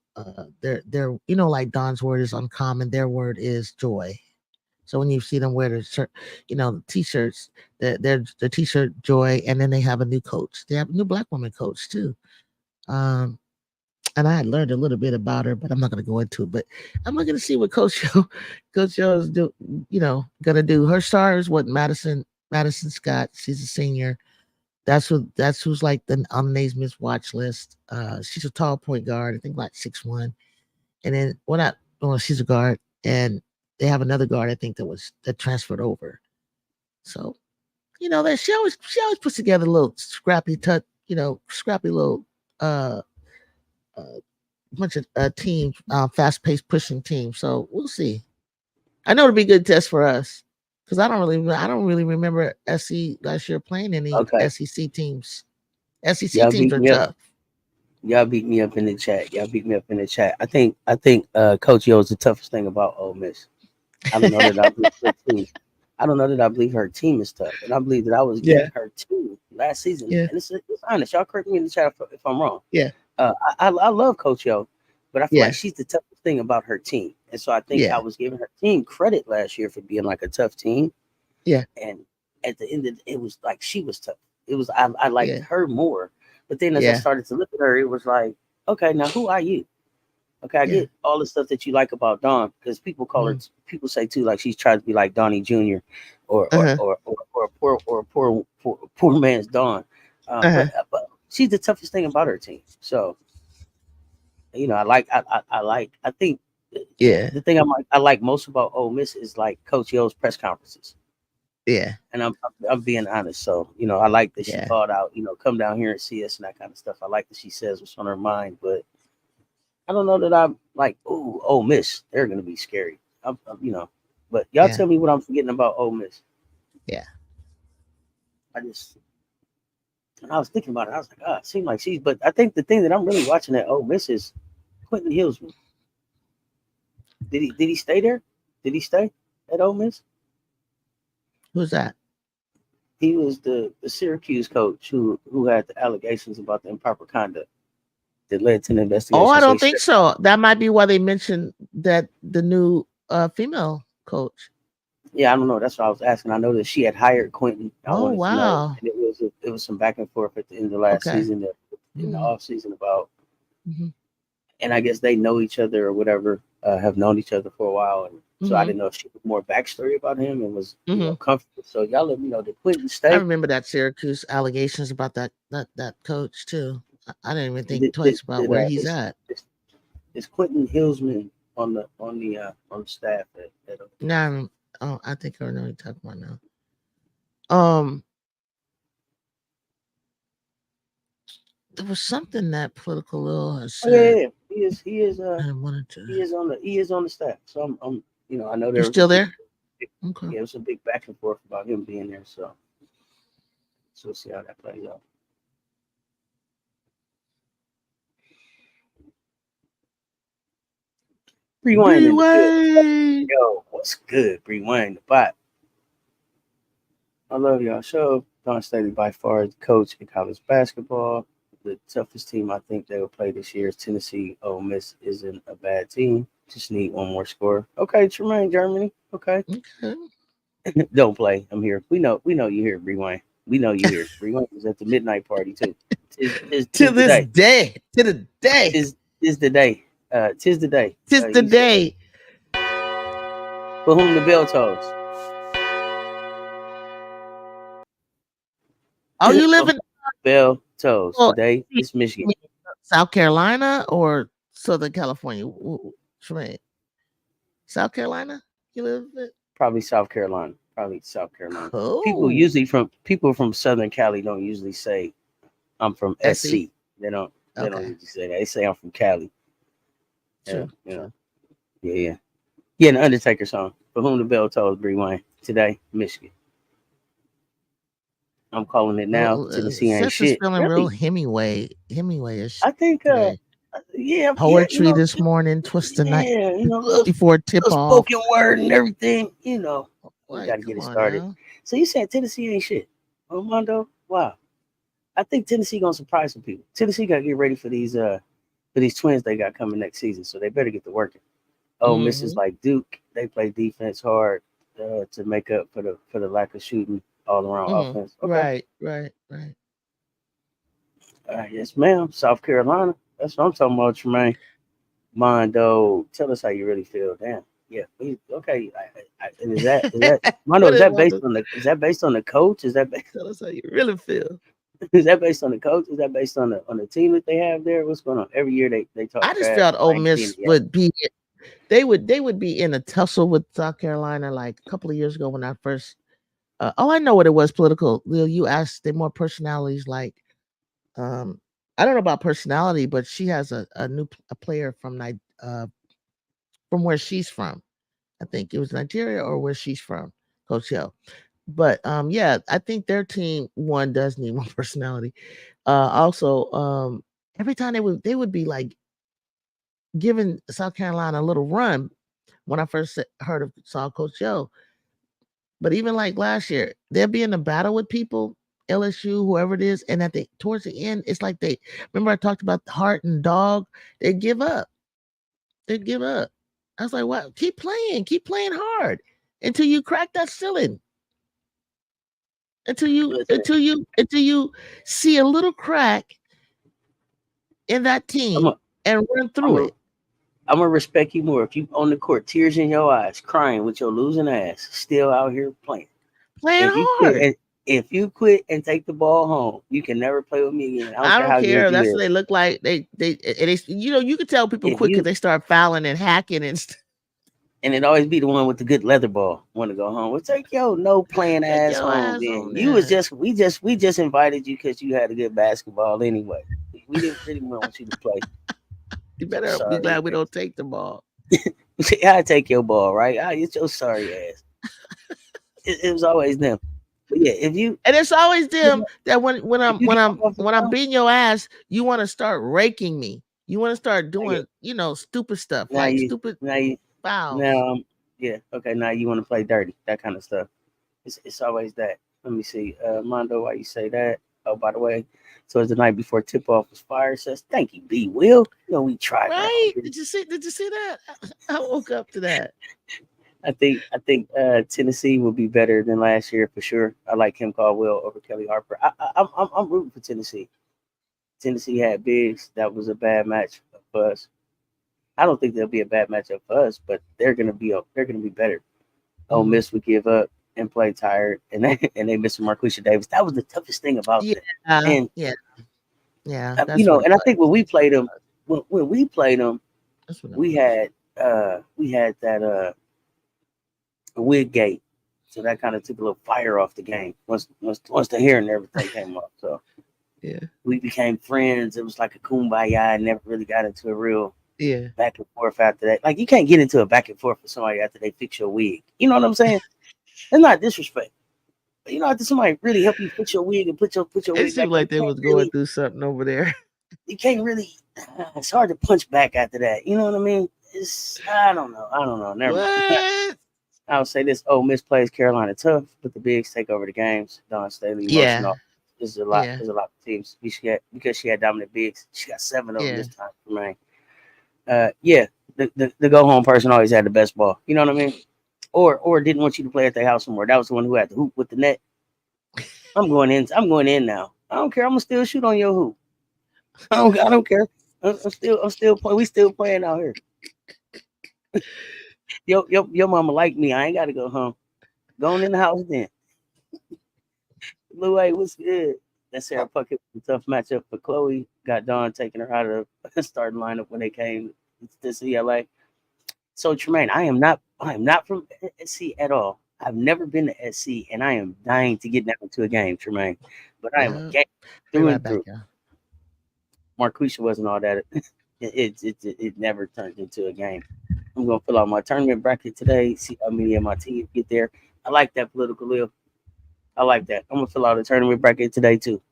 their like Don's word is uncommon. Their word is joy. So when you see them wear the shirt, the t-shirts, the t-shirt joy, and then they have a new coach. They have a new black woman coach too. Um, and I had learned a little bit about her, but I'm not going to go into it. But I'm looking to see what Coach Joe is gonna do. Her star is what Madison Scott. She's a senior. That's who's like the on the Naismith's watch list. She's a tall point guard. I think like 6'1". And then she's a guard, and they have another guard I think that transferred over. So that she always puts together a little scrappy little uh uh bunch of teams, fast paced pushing teams. So we'll see. I know it'll be a good test for us because I don't really remember SC last year playing any Okay, SEC teams. SEC y'all teams beat are me up. tough. Y'all beat me up in the chat. Y'all beat me up in the chat. I think Coach Yo is the toughest thing about Ole Miss. I don't know that I believe her team. I don't know that I believe her team is tough, and I believe that I was Yeah, giving her team last season. yeah, And it's honest. Y'all correct me in the chat if I'm wrong. yeah, I love Coach Yo, but I feel like yeah, she's the toughest thing about her team, and so I think I yeah, was giving her team credit last year for being like a tough team, yeah, and at the end of it was like she was tough. It was I liked yeah, her more, but then as I yeah, started to look at her, it was like, okay, now who are you? Okay, I yeah. get all the stuff that you like about Dawn because people call her. Mm. People say too, like she's trying to be like Donnie Jr. or Uh huh. a poor man's Dawn. Uh huh. But she's the toughest thing about her team. So I think Yeah, the thing I like most about Ole Miss is like Coach Yo's press conferences, yeah, and I'm being honest. So I like that she yeah, called out, come down here and see us and that kind of stuff. I like that she says what's on her mind, but I don't know that I'm like, ooh, Ole Miss, they're gonna be scary. But y'all yeah, tell me what I'm forgetting about Ole Miss. yeah, I just I was thinking about it. I was like, it seemed like she's. But I think the thing that I'm really watching at Ole Miss is Quentin Hillsman. Did he stay there? Did he stay at Ole Miss? Who's that? He was the Syracuse coach who had the allegations about the improper conduct that led to an Oh, investigation. I So he don't think said, so. That might be why they mentioned that the new female coach. yeah, I don't know. That's what I was asking. I know that she had hired Quentin. I Oh, wanted to know, wow. and it was some back and forth at the end of last Okay. season, in the Mm-hmm. off season about, Mm-hmm. and I guess they know each other or whatever, have known each other for a while, and so I Mm-hmm. didn't know if she had more backstory about him and was Mm-hmm. comfortable. So y'all let me know. Did Quentin I stay? remember that Syracuse allegations about that coach too. I didn't even And think twice about did where he's is, at. is Quentin Hillsman on the staff at Now, oh, I think I know what you're talking about now. Um, there was something that Political Lil has Oh yeah, said. yeah, I wanted to. he is on the staff. So I'm I know You there was a still there? big Okay. yeah, it was a big back and forth about him being there. So we'll see how that plays out. Bree Wayne in the building. Breeway. Yo, what's good, Bree Wayne the bot? I love y'all show. Don Staley by far the coach in college basketball. The toughest team I think they will play this year is Tennessee. Ole Miss isn't a bad team. Just need one more score. Okay, Tremaine, Germany. Okay. Okay. Don't play. I'm here. We know you here, Bree Wayne. We know you here. Bree Wayne was at the midnight party too. To Tis the this day. day. To the day. Tis the day. Tis the day. Tis the You said day. for whom the bell tolls. Oh, you For live whom in the bell tolls. well, Today it's Michigan. South Carolina or Southern California? Tremaine, South Carolina? You live in? Probably South Carolina. Probably South Carolina. Cool. People from Southern Cali don't usually say I'm from SC? SC. They don't Okay. usually say that. They say I'm from Cali. Yeah, True, yeah, true. yeah, yeah. Yeah, the Undertaker song. For whom the bell tolls, Bree Wayne. Today, Michigan. I'm calling it now. Well, Tennessee ain't Seth is shit. feeling real Really? Hemingway-ish I think today. yeah, yeah, Poetry this morning, twist the night yeah, little, before tip little off. spoken word and everything, we Like, gotta get come it on started. now. So you said Tennessee ain't shit. Armando? Wow. I think Tennessee gonna surprise some people. Tennessee gotta get ready for these twins they got coming next season, so they better get to working. Oh, Misses Hmm. like Duke, they play defense hard to make up for the lack of shooting all around Hmm. offense. Okay. Right, right, right. Yes, ma'am. South Carolina. That's what I'm talking about, Tremaine. Mondo, tell us how you really feel. Damn. Yeah. Okay. And is that Mondo? What is one to Is that based on the coach? Is that tell us how you really feel? is that based on the coach? Is that based on the team that they have there? What's going on? Every year they talk I just trash. felt Ole I ain't seeing Miss it yet. would be they would be in a tussle with South Carolina like a couple of years ago when I first I know what it was political. Lil, you asked they more personalities like um I don't know about personality, but she has a player from where she's from. I think it was Nigeria or where she's from, Coach Hill. But yeah, I think their team one does need more personality. Also, every time they would be like giving South Carolina a little run when I first heard of saw Coach Hill. But even like last year, they'll be in a battle with people, LSU, whoever it is, and towards the end, it's like they remember I talked about the heart and dog. They give up. They give up. I was like, "Wow, keep playing hard until you crack that ceiling, Listen, until you see a little crack in that I'm team a and run I'm through a it, I'm gonna respect you more if you on the court, tears in your eyes, crying with your losing ass, still out here playing. playing If you quit hard. and if you quit and take the ball home, you can never play with me again. I don't I care don't how good care. you That's what is. they look like. You can tell people If quit because you they start fouling and hacking and and it always be the one with the good leather ball want to go home. Well, take your no playing take ass your home. ass Then on you was there. we just invited you because you had a good basketball anyway. We didn't really want you to play. You So better be sorry glad we ass. don't take the ball. I take your ball, right? I get your sorry ass. It was always them. But yeah, And it's always them that if you get off the when I'm ground, beating your ass, you want to start raking me. You want to start now you doing, stupid stuff now like you stupid now you fouls. now yeah, okay, now you want to play dirty, that kind of stuff. It's always that. Let me see. Mondo, why you say that? Oh, by the way, so it's the night before tip off was fire. Says thank you, B Will. We tried around Right? here. Did you see that? I woke up to that. I think Tennessee will be better than last year for sure. I like Kim Caldwell over Kelly Harper. I'm rooting for Tennessee. Tennessee had bigs. That was a bad match for us. I don't think they'll be a bad matchup for us, but they're gonna be better. Ole Hmm. Miss would give up and play tired, and they missed Marquisha Davis. That was the toughest thing about them. Yeah, And yeah, yeah. That's what it and I was. think when we played them, when we played them, That's what it we was. had that wig gate, so that kind of took a little fire off the game once the hair and everything came up. So Yeah, we became friends. It was like a kumbaya. I never really got into a real yeah. back and forth after that. Like you can't get into a back and forth with somebody after they fix your wig. You know what I'm saying? It's not disrespect. But after somebody really help you fix your wig and put your It wig seemed back on, like they was going through something over there. you can't really. It's hard to punch back after that. You know what I mean? It's I don't know. I don't know. Never mind. What? I'll say this: Ole Miss plays Carolina tough, but the bigs take over the games. Don Staley motion Yeah, off. This is a lot. yeah, There's a lot of teams. Because she had dominant bigs. She got seven of them yeah. this time for me. Yeah, the go home person always had the best ball. You know what I mean? Or didn't want you to play at their house somewhere. That was the one who had the hoop with the net. I'm going in. I'm going in now. I don't care. I'm gonna still shoot on your hoop. I don't care. I'm still playing. We still playing out here. Your mama like me. I ain't gotta go home. Going in the house then. Blue A, what's good? That Sarah Puckett was a tough matchup for Chloe. Got Dawn taking her out of the starting lineup when they came to CLA. So Tremaine, I am not from SC at all. I've never been to SC, and I am dying to get down to a game, Tremaine. But I am a Yeah. game Be through right and back, through. y'all. Marquisha wasn't all that. It never turns into a game. I'm gonna fill out my tournament bracket today. See how many of my team get there. I like that political Lil. I like that. I'm gonna fill out a tournament bracket today too.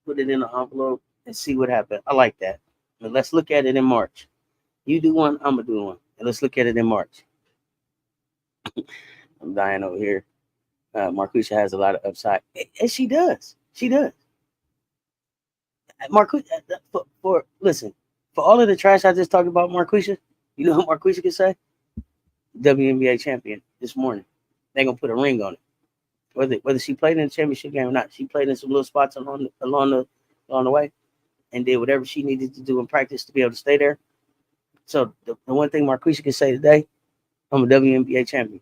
Put it in an envelope and see what happens. I like that. But let's look at it in March. You do one, I'm gonna do one, and let's look at it in March. I'm dying over here. Marquisha has a lot of upside, and she does. She does. Marquisha, listen, for all of the trash I just talked about, Marquisha, you know what Marquisha can say? WNBA champion this morning. They're gonna put a ring on it. Whether she played in the championship game or not, she played in some little spots along the way and did whatever she needed to do in practice to be able to stay there. So the one thing Marquisha can say today, I'm a WNBA champion.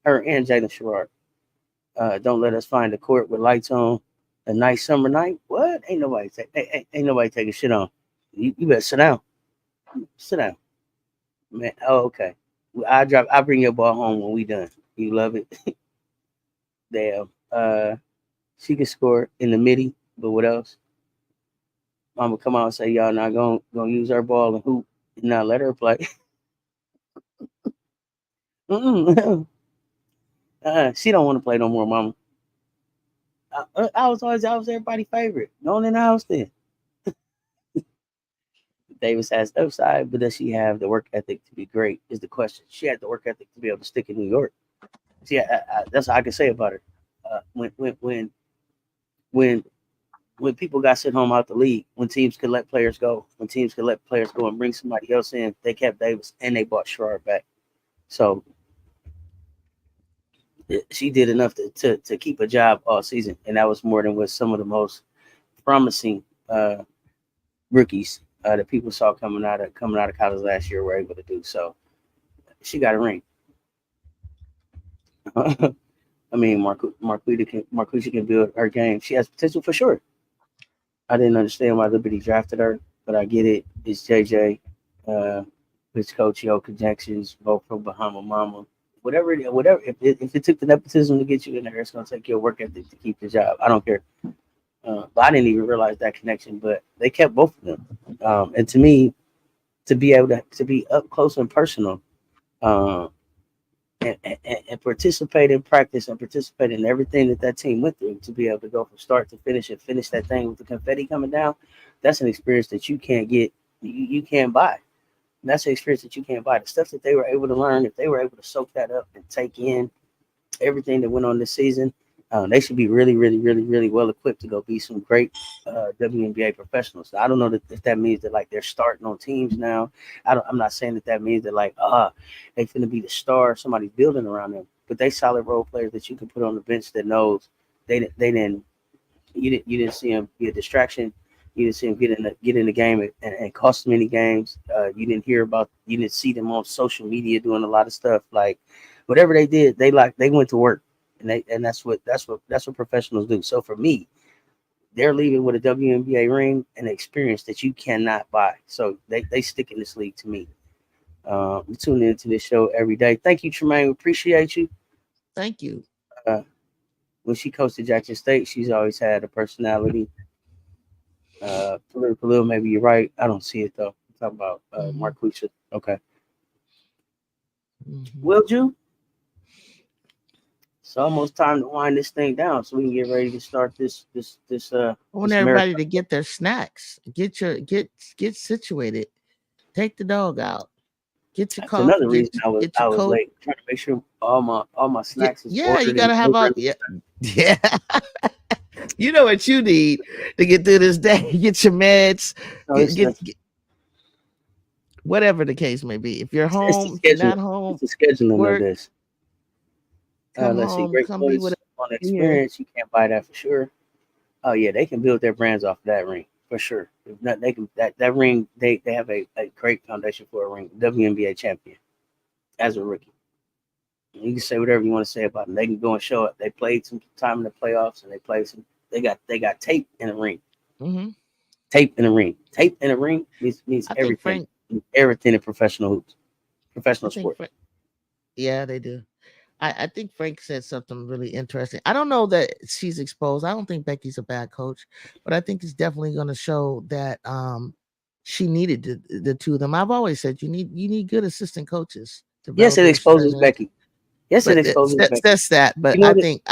Her and Jalen Sherrod. Don't let us find a court with lights on a nice summer night. What? Ain't nobody taking shit on. You better sit down. Sit down. Man. Oh, okay. I bring your ball home when we done. You love it. Damn. She can score in the midi, but what else? Mama come out and say y'all not gonna use her ball and hoop and not let her play. She don't want to play no more, mama. I was everybody's favorite. Going in the house then. Davis has upside, but does she have the work ethic to be great? Is the question. She had the work ethic to be able to stick in New York. See, that's all I can say about her. When when people got sent home out the league, when teams could let players go, when teams could let players go and bring somebody else in, they kept Davis and they bought Sherrod back. So she did enough to keep a job all season, and that was more than what some of the most promising rookies that people saw coming out of college last year were able to do. So she got a ring. I mean, Marquita can build her game. She has potential for sure. I didn't understand why Liberty drafted her, but I get it. It's JJ, uh, it's Coach Yo connections, both from Bahama Mama. Whatever. If it took the nepotism to get you in there, it's gonna take your work ethic to keep the job. I don't care. But I didn't even realize that connection. But they kept both of them. And to me, to be able to be up close and personal, uh, and participate in practice and participate in everything that team went through to be able to go from start to finish and finish that thing with the confetti coming down, that's an experience that you can't get, you can't buy. And that's an experience that you can't buy. The stuff that they were able to learn, if they were able to soak that up and take in everything that went on this season, they should be really, really, really, really well equipped to go be some great WNBA professionals. I don't know if that means that like they're starting on teams now. I'm not saying that means that like they finna be the star. Somebody's building around them, but they solid role players that you can put on the bench that knows they didn't you didn't see him be a distraction. You didn't see him get in the game and cost many games. You didn't see them on social media doing a lot of stuff. Like whatever they did, they went to work, and that's what professionals do. So for me, they're leaving with a WNBA ring and an experience that you cannot buy. So they stick in this league to me. We tune into this show every day. Thank you, Tremaine. We appreciate you. Thank you. Uh, when she coached at Jackson State, she's always had a personality. Political little, maybe you're right. I don't see it though. Talk about Hmm. Marquisha. Okay. Hmm. Will you? It's almost time to wind this thing down so we can get ready to start I want this everybody marathon. to get their snacks. Get situated. Take the dog out. Get your That's coffee. another Get reason I was get I your was coat. late. Trying to make sure all my Get snacks is yeah. You ordered and gotta have all delivered. yeah yeah. You know what you need to get through this day. Get your meds. No, Get, get whatever the case may be. If you're it's the home, if you're scheduling. not home, It's the scheduling of work, this. come Let's see. home, Great come be with points us on here. experience. You can't buy that for sure. Oh yeah, they can build their brands off of that ring for sure. If not, they can that ring. They have a great foundation for a ring. WNBA champion as a rookie. You can say whatever you want to say about them. They can go and show it. They played some time in the playoffs and they played some. They got tape in the ring. Hmm. Tape in the ring. Tape in the ring means I think everything. Frank. Everything in professional hoops, I professional think sport. Frank. Yeah, they do. I think Frank said something really interesting. I don't know that she's exposed. I don't think Becky's a bad coach, but I think it's definitely going to show that she needed the two of them. I've always said you need good assistant coaches, Yes, it developers, exposes trainers. Becky. Yes, it But exposes Becky. that's that. But You know I what? think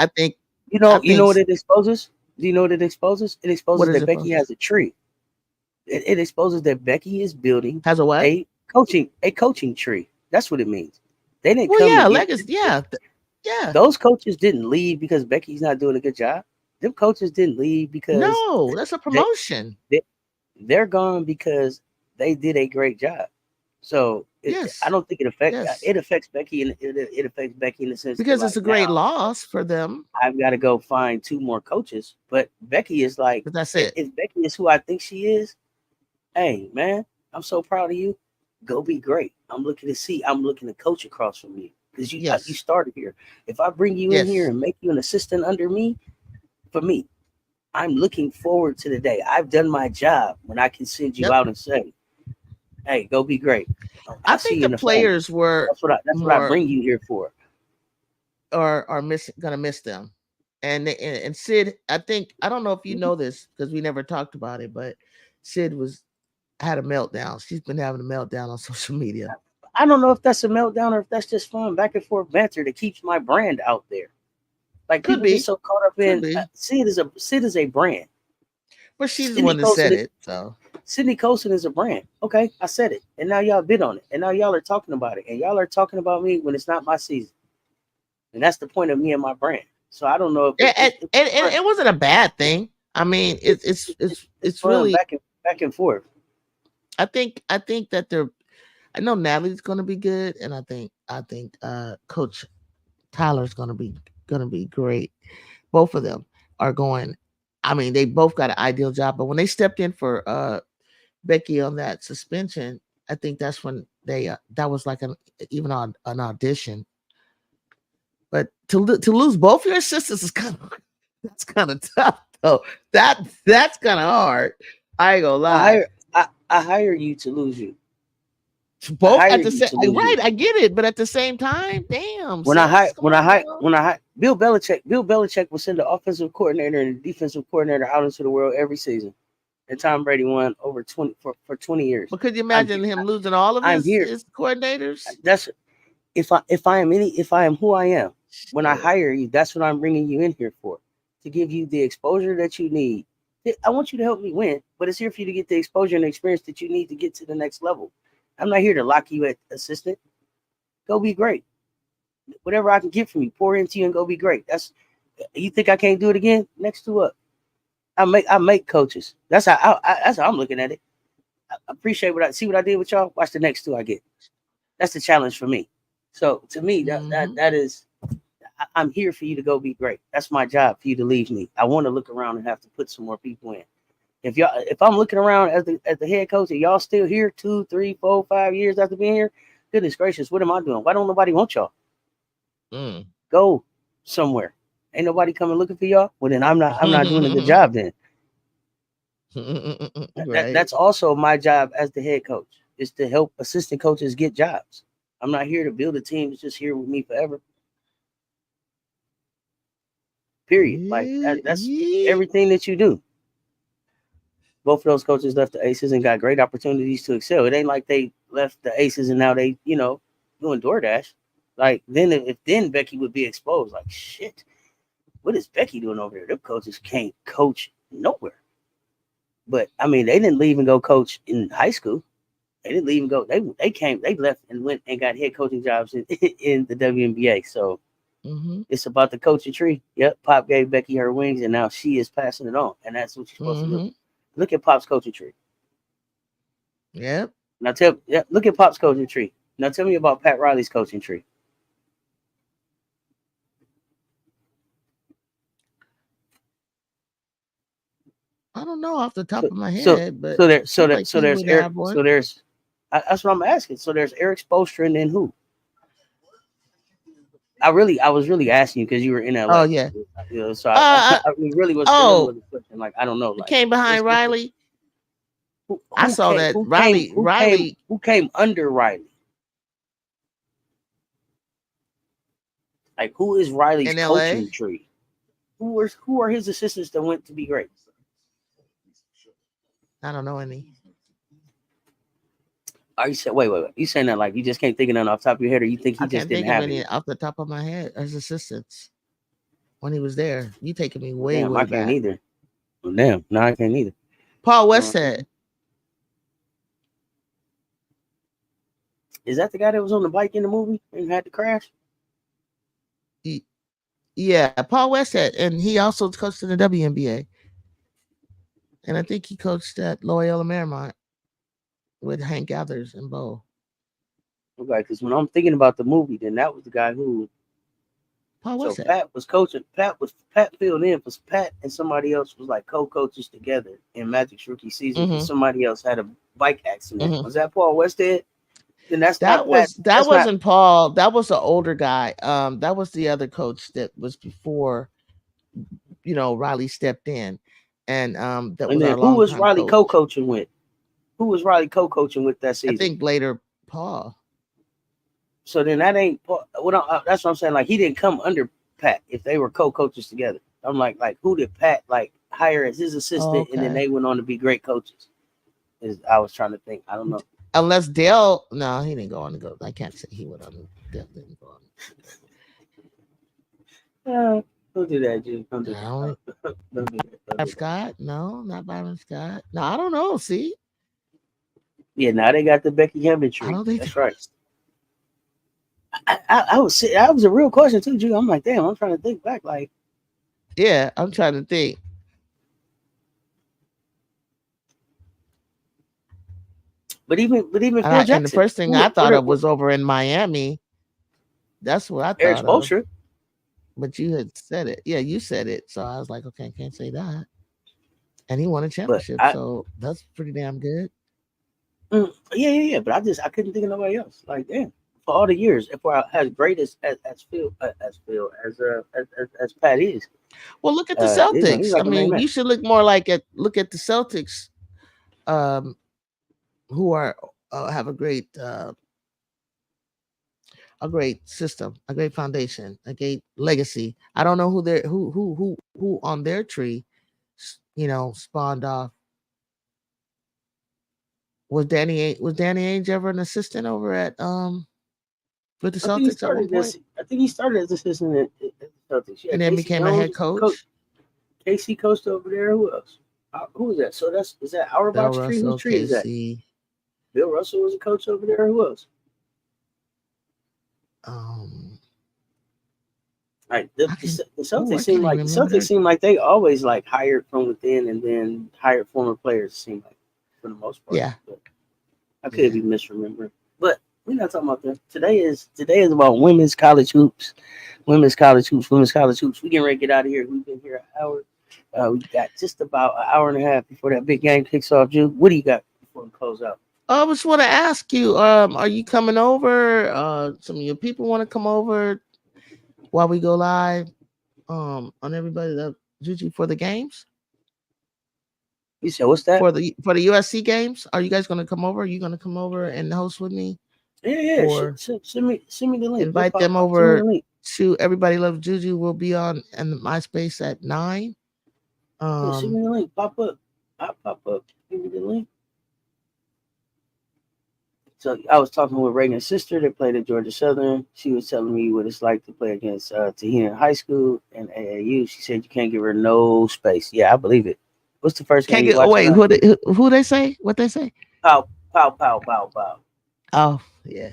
You I know think what it exposes? Do you know what it exposes? It what exposes is that it Becky supposed has a tree. It exposes that Becky is building has a what? a coaching tree. That's what it means. They didn't Well, come to yeah, get legacy. Yeah, yeah. those coaches didn't leave because Becky's not doing a good job. Them coaches didn't leave because No, that's a they, promotion. they're gone because they did a great job. So I Yes, don't think yes, it affects Becky, and it affects Becky in the sense that because it's like a great now loss for them. I've got to go find two more coaches. But Becky is like, But that's it. if Becky is who I think she is, hey man, I'm so proud of you. Go be great. I'm looking to coach across from you because you Yes, started here. If I bring you in here yes. and make you an assistant under me, for me, I'm looking forward to the day I've done my job when I can send you Yep. out and say, "Hey, go be great. I I see think you the in the family." players were That's what I more bring you here for. are gonna miss them. And Sid, I don't know if you Mhm. know this because we never talked about it, but Sid had a meltdown. She's been having a meltdown on social media. I don't know if that's a meltdown or if that's just fun back and forth banter that keeps my brand out there. Like Could people get be, so caught up could in be, Sid is a brand. but she's the Sydney one that Colson said is it. So Sydney Colson is a brand. Okay, I said it, and now y'all bid on it, and now y'all are talking about it, and y'all are talking about me when it's not my season, and that's the point of me and my brand. So I don't know if and it wasn't a bad thing. I mean, it's it's fun really. back and forth. I think that they're. I know Natalie's going to be good, and I think Coach Tyler's going to be great. Both of them are going. I mean, they both got an ideal job, but when they stepped in for Becky on that suspension, I think that's when they that was like even on an audition. But to lose both your sisters is kind of that's kind of tough though. That's kind of hard. I ain't gonna I lie. hire I hire you to lose you. I Both hire at the you same to lose right, you. I get it, but at the same time, damn, sis, come on now. Bill Belichick will send the offensive coordinator and the defensive coordinator out into the world every season. And Tom Brady won over 20 for 20 years. But could you I'm here. imagine him losing all of I'm here. his coordinators? That's if I am who I am. When I Shit. hire you, that's what I'm bringing you in here for, to give you the exposure that you need. I want you to help me win, but it's here for you to get the exposure and the experience that you need to get to the next level. I'm not here to lock you at assistant. Go be great. Whatever I can get from you, pour into you and go be great. That's you think I can't do it again? Next to what? I make coaches. That's how I'm looking at it. I appreciate what I see what I did with y'all. Watch the next two I get. That's the challenge for me. So to me, Hmm. that is I'm here for you to go be great. That's my job for you to leave me. I want to look around and have to put some more people in. If I'm looking around as the head coach and y'all still here 2, 3, 4, 5 years after being here, goodness gracious, what am I doing? Why don't nobody want y'all? Mm. Go somewhere. Ain't nobody coming looking for y'all. Well then I'm not doing a good job then. Right. That's also my job as the head coach is to help assistant coaches get jobs. I'm not here to build a team that's just here with me forever. Period. Like that's Yeah. everything that you do. Both of those coaches left the Aces and got great opportunities to excel. It ain't like they left the Aces and now they, doing DoorDash. Like then if then Becky would be exposed. Like shit, what is Becky doing over there? Them coaches can't coach nowhere. But I mean, they didn't leave and go coach in high school. They didn't leave and go. They left and went and got head coaching jobs in, in the WNBA. So Hmm. it's about the coaching tree. Yep, Pop gave Becky her wings, and now she is passing it on, and that's what you're supposed to do. Hmm. Look at Pop's coaching tree. Yep. Look at Pop's coaching tree. Now tell me about Pat Riley's coaching tree. I don't know off the top So of my so head, but so there so seemed there like so he there's would Eric. have one. So there's that's what I'm asking. So there's Eric Spoelstra and then who? I was really asking you because you were in Oh LA. yeah. So Uh. it really Oh, was a question. Like I don't know. it Like came behind Riley. I saw that who came under Riley? Like who is Riley's in L.A. coaching tree? Who are his assistants that went to be great? I don't know any. Are you saying? Wait. You saying that like you just can't think of none off the top of your head, or you think he I just can't didn't think of have any any? off the top of my head as assistants when he was there. You taking me Well, way, damn, I way can't back. either. Well, damn, no, I can't either. Paul West Uh, said, is that the guy that was on the bike in the movie and had to crash? yeah, Paul West said, and he also coached in the WNBA. And I think he coached at Loyola Marymount with Hank Gathers and Bo. Okay, because when I'm thinking about the movie, then that was the guy who. Paul So West said, Pat was coaching. Pat filled in because Pat and somebody else was like co-coaches together in Magic's rookie season because mm-hmm, somebody else had a bike accident. mm-hmm. Was that Paul Westhead? Then that's not Pat. That That's not. wasn't Paul. That was the older guy. That was the other coach that was before, Riley stepped in. And that And was then our who was longtime Riley coach. co-coaching with? Who was Riley co-coaching with that I season? think later Paul. So then that ain't that's what I'm saying. Like he didn't come under Pat if they were co-coaches together. I'm like who did Pat like hire as his Oh, assistant, and then okay. they went on to be great coaches? Is I was trying to think. I don't know. Unless Dale, no, he didn't go on to go. I can't say he went on. Dale didn't go on. Don't do that, Jim. Don't do that. No, Don't do that. Don't do that. Scott. No, not Byron Scott. No, I don't know. See, Yeah, now they got the Becky Hammond I tree. don't think. That's right. I was a real question too, Drew. I'm like, damn, I'm trying to think back. Like, Yeah, I'm trying to think. but even Phil And the Jackson, first thing I thought of was over in Miami. That's what I Eric thought of. Spoelstra. But you had said it. Yeah, you said it. So I was like, okay, I can't say that. And he won a But championship, so that's pretty damn good. yeah. But I couldn't think of nobody else. Like, damn, for all the years, if I as great as Phil as Pat is, Well, look at the he's Celtics. I like a main mean, man. you should look more look at the Celtics, um, who are have a great system, a great foundation, a great legacy. I don't know who on their tree, spawned off. Was Danny Ainge ever an assistant over at with the I think he Celtics at one started point, this. I think he started as assistant at the Celtics. Yeah, and then Casey became a head Jones, coach? Casey coached over there. Who else? Who is that? So is that Bill Auerbach's tree? Whose Russell, tree is that? Casey. Bill Russell was a coach over there. Who else? Um, Right. The I can't even remember Celtics seem like they always like hired from within and then hired former players. It seemed like for the most part. Yeah, But I could yeah. be misremembering. But we're not talking about that. Today is about women's college hoops. Women's college hoops. Women's college hoops. We getting ready to get out of here. We've been here an hour. We got just about an hour and a half before that big game kicks off. Jude, what do you got before we close out? I just want to ask you, are you coming over? Some of your people want to come over while we go live. On everybody that JuJu for the games. You said what's that? For the USC games, are you guys going to come over? Are you going to come over and host with me? Yeah. Or send me the link. invite them over to Everybody Loves JuJu. We'll be on in MySpace at 9. Send me the link. Pop up. I'll pop up. Give me the link. So I was talking with Reagan's sister that played at Georgia Southern. She was telling me what it's like to play against Tahina High School and AAU. She said you can't give her no space. Yeah, I believe it. What's the first game you watch? Wait, who they say? What they say? Pow, pow, pow, pow, pow. Oh, yeah.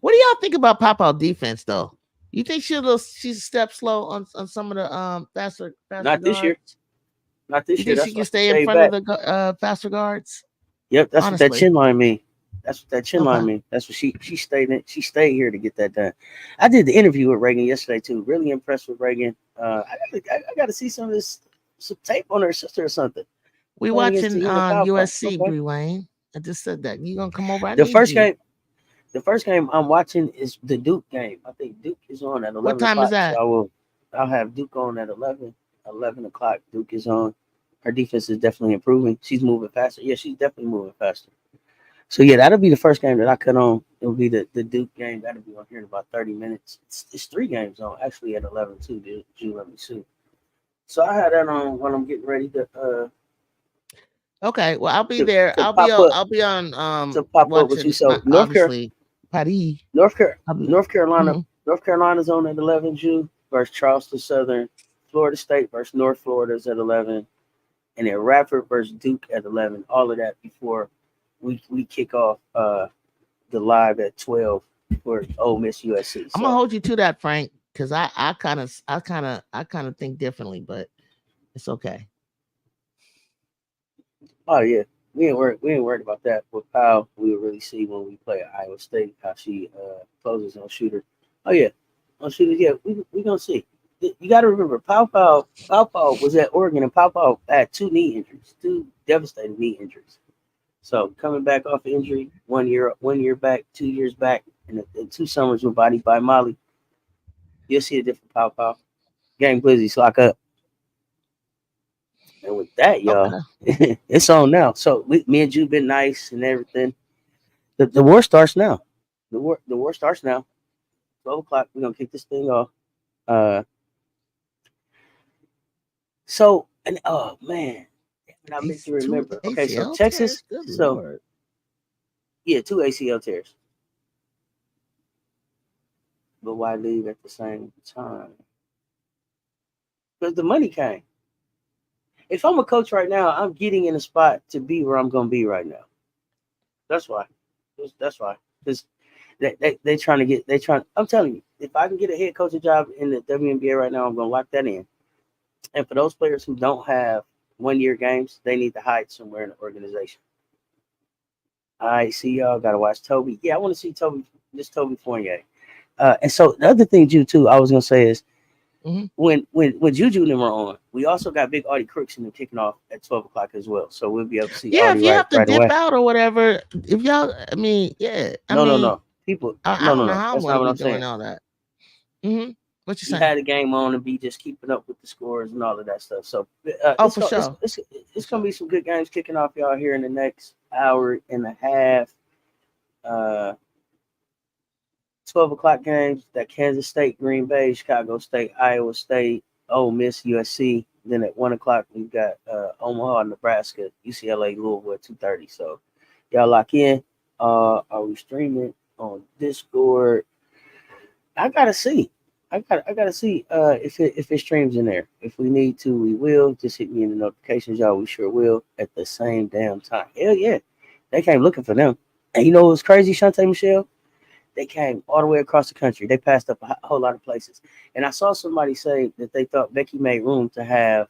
What do y'all think about Pow defense though? You think she's a step slow on some of the faster Not this guards? year. Not this You year. think she can stay in front of the faster guards? Yep, that's honestly what that chin line mean. That's what that chin Okay. line mean. That's what she stayed in. She stayed here to get that done. I did the interview with Reagan yesterday too. Really impressed with Reagan. I got to see some tape on her sister or something. We watching on USC, okay. Wayne. I just said that. You gonna come over? The first game I'm watching is the Duke game. I think Duke is on at 11 What time o'clock. is that? So I'll have Duke on at 11 o'clock. Duke is on. Her defense is definitely improving. She's moving faster. Yeah, she's definitely moving faster. So yeah, that'll be the first game that I cut on. It'll be the Duke game. That'll be on here in about 30 minutes. It's 3 games on actually at 11 too. June, let me see. So I had that on when I'm getting ready to. Okay, well, I'll be to there. to pop up I'll be on to pop up with you. watching So obviously Paris. North Car- I'll be, North Carolina, mhm. North Carolina's on at 11. June versus Charleston Southern. Florida State versus North Florida's at 11, and then Radford versus Duke at 11. All of that before we kick off the live at 12 for Ole Miss USC. I'm gonna So hold you to that, Frank, because I kind of think differently, but it's okay. oh yeah, we ain't worried about that. With Powell, we'll really see when we play Iowa State how she closes on shooter. Oh yeah, on shooter, yeah, we gonna see. You got to remember, Pow was at Oregon, and Pow had two knee injuries, two devastating knee injuries. So coming back off injury, 1 year back, 2 years back, and 2 summers with body by Molly, you'll see a different Pow. Game Blizzy, lock up. And with that, y'all, Okay. it's on now. So me and Ju been nice and everything. The war starts now. The war starts now. 12 o'clock. We're gonna kick this thing off. Uh, so and oh man, damn it, I meant to Two remember. Okay, so ACL tears. Texas. Good So lord. yeah, two ACL tears. But why leave at the same time? Because the money came. If I'm a coach right now, I'm getting in a spot to be where I'm gonna be right now. That's why. That's why. Because they trying to get they trying. I'm telling you, if I can get a head coaching job in the WNBA right now, I'm gonna lock that in. And for those players who don't have 1 year games, they need to hide somewhere in the organization. All right, see y'all. Gotta watch Toby. Yeah, I want to see Toby. This Toby Fournier. And so the other thing, Ju, too, I was gonna say is Hmm. when JuJu and them are on, we also got Big Audie Crooks and them kicking off at 12 o'clock as well. So we'll be able to see Yeah, Audie if you right have to right dip away. out or whatever, if y'all, I mean, yeah, I No, no, mean, no. People, I no, no, don't know no. how I'm That's gonna not what be I'm doing saying. all that. Hmm. What you You saying? had a game on and be just keeping up with the scores and all of that stuff. So Oh, for sure, for it's gonna sure. be some good games kicking off, y'all, here in the next hour and a half. Uh, 12 o'clock games. That Kansas State, Green Bay, Chicago State, Iowa State, Ole Miss, USC. Then at 1 o'clock we've got Omaha, Nebraska, UCLA, Louisville at 2:30. So y'all lock in. Are we streaming on Discord? I gotta see. I gotta see if it streams in there. If we need to, we will. Just hit me in the notifications, y'all. We sure will at the same damn time. Hell yeah. They came looking for them. And you know what was crazy, Shantae Michelle? They came all the way across the country. They passed up a whole lot of places. And I saw somebody say that they thought Becky made room to have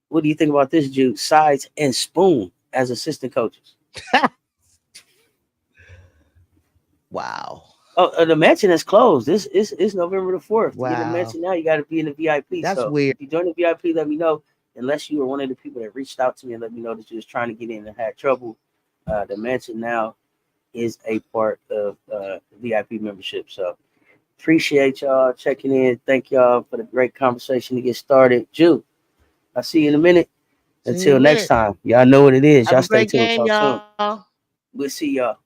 what do you think about this, Jude? Sides and Spoon as assistant coaches. Wow, Oh, the mansion is closed. This is November the 4th. To get a wow, mansion now, you got to be in the VIP. that's So weird. if you join the VIP, let me know. Unless you were one of the people that reached out to me and let me know that you was trying to get in and had trouble, the mansion now is a part of VIP membership. So appreciate y'all checking in. Thank y'all for the great conversation to get started. Jude, I'll see you in a minute. See you in Until a next minute. time, y'all know what it is. Have Y'all a stay great tuned. game, Talk soon. y'all. We'll see y'all.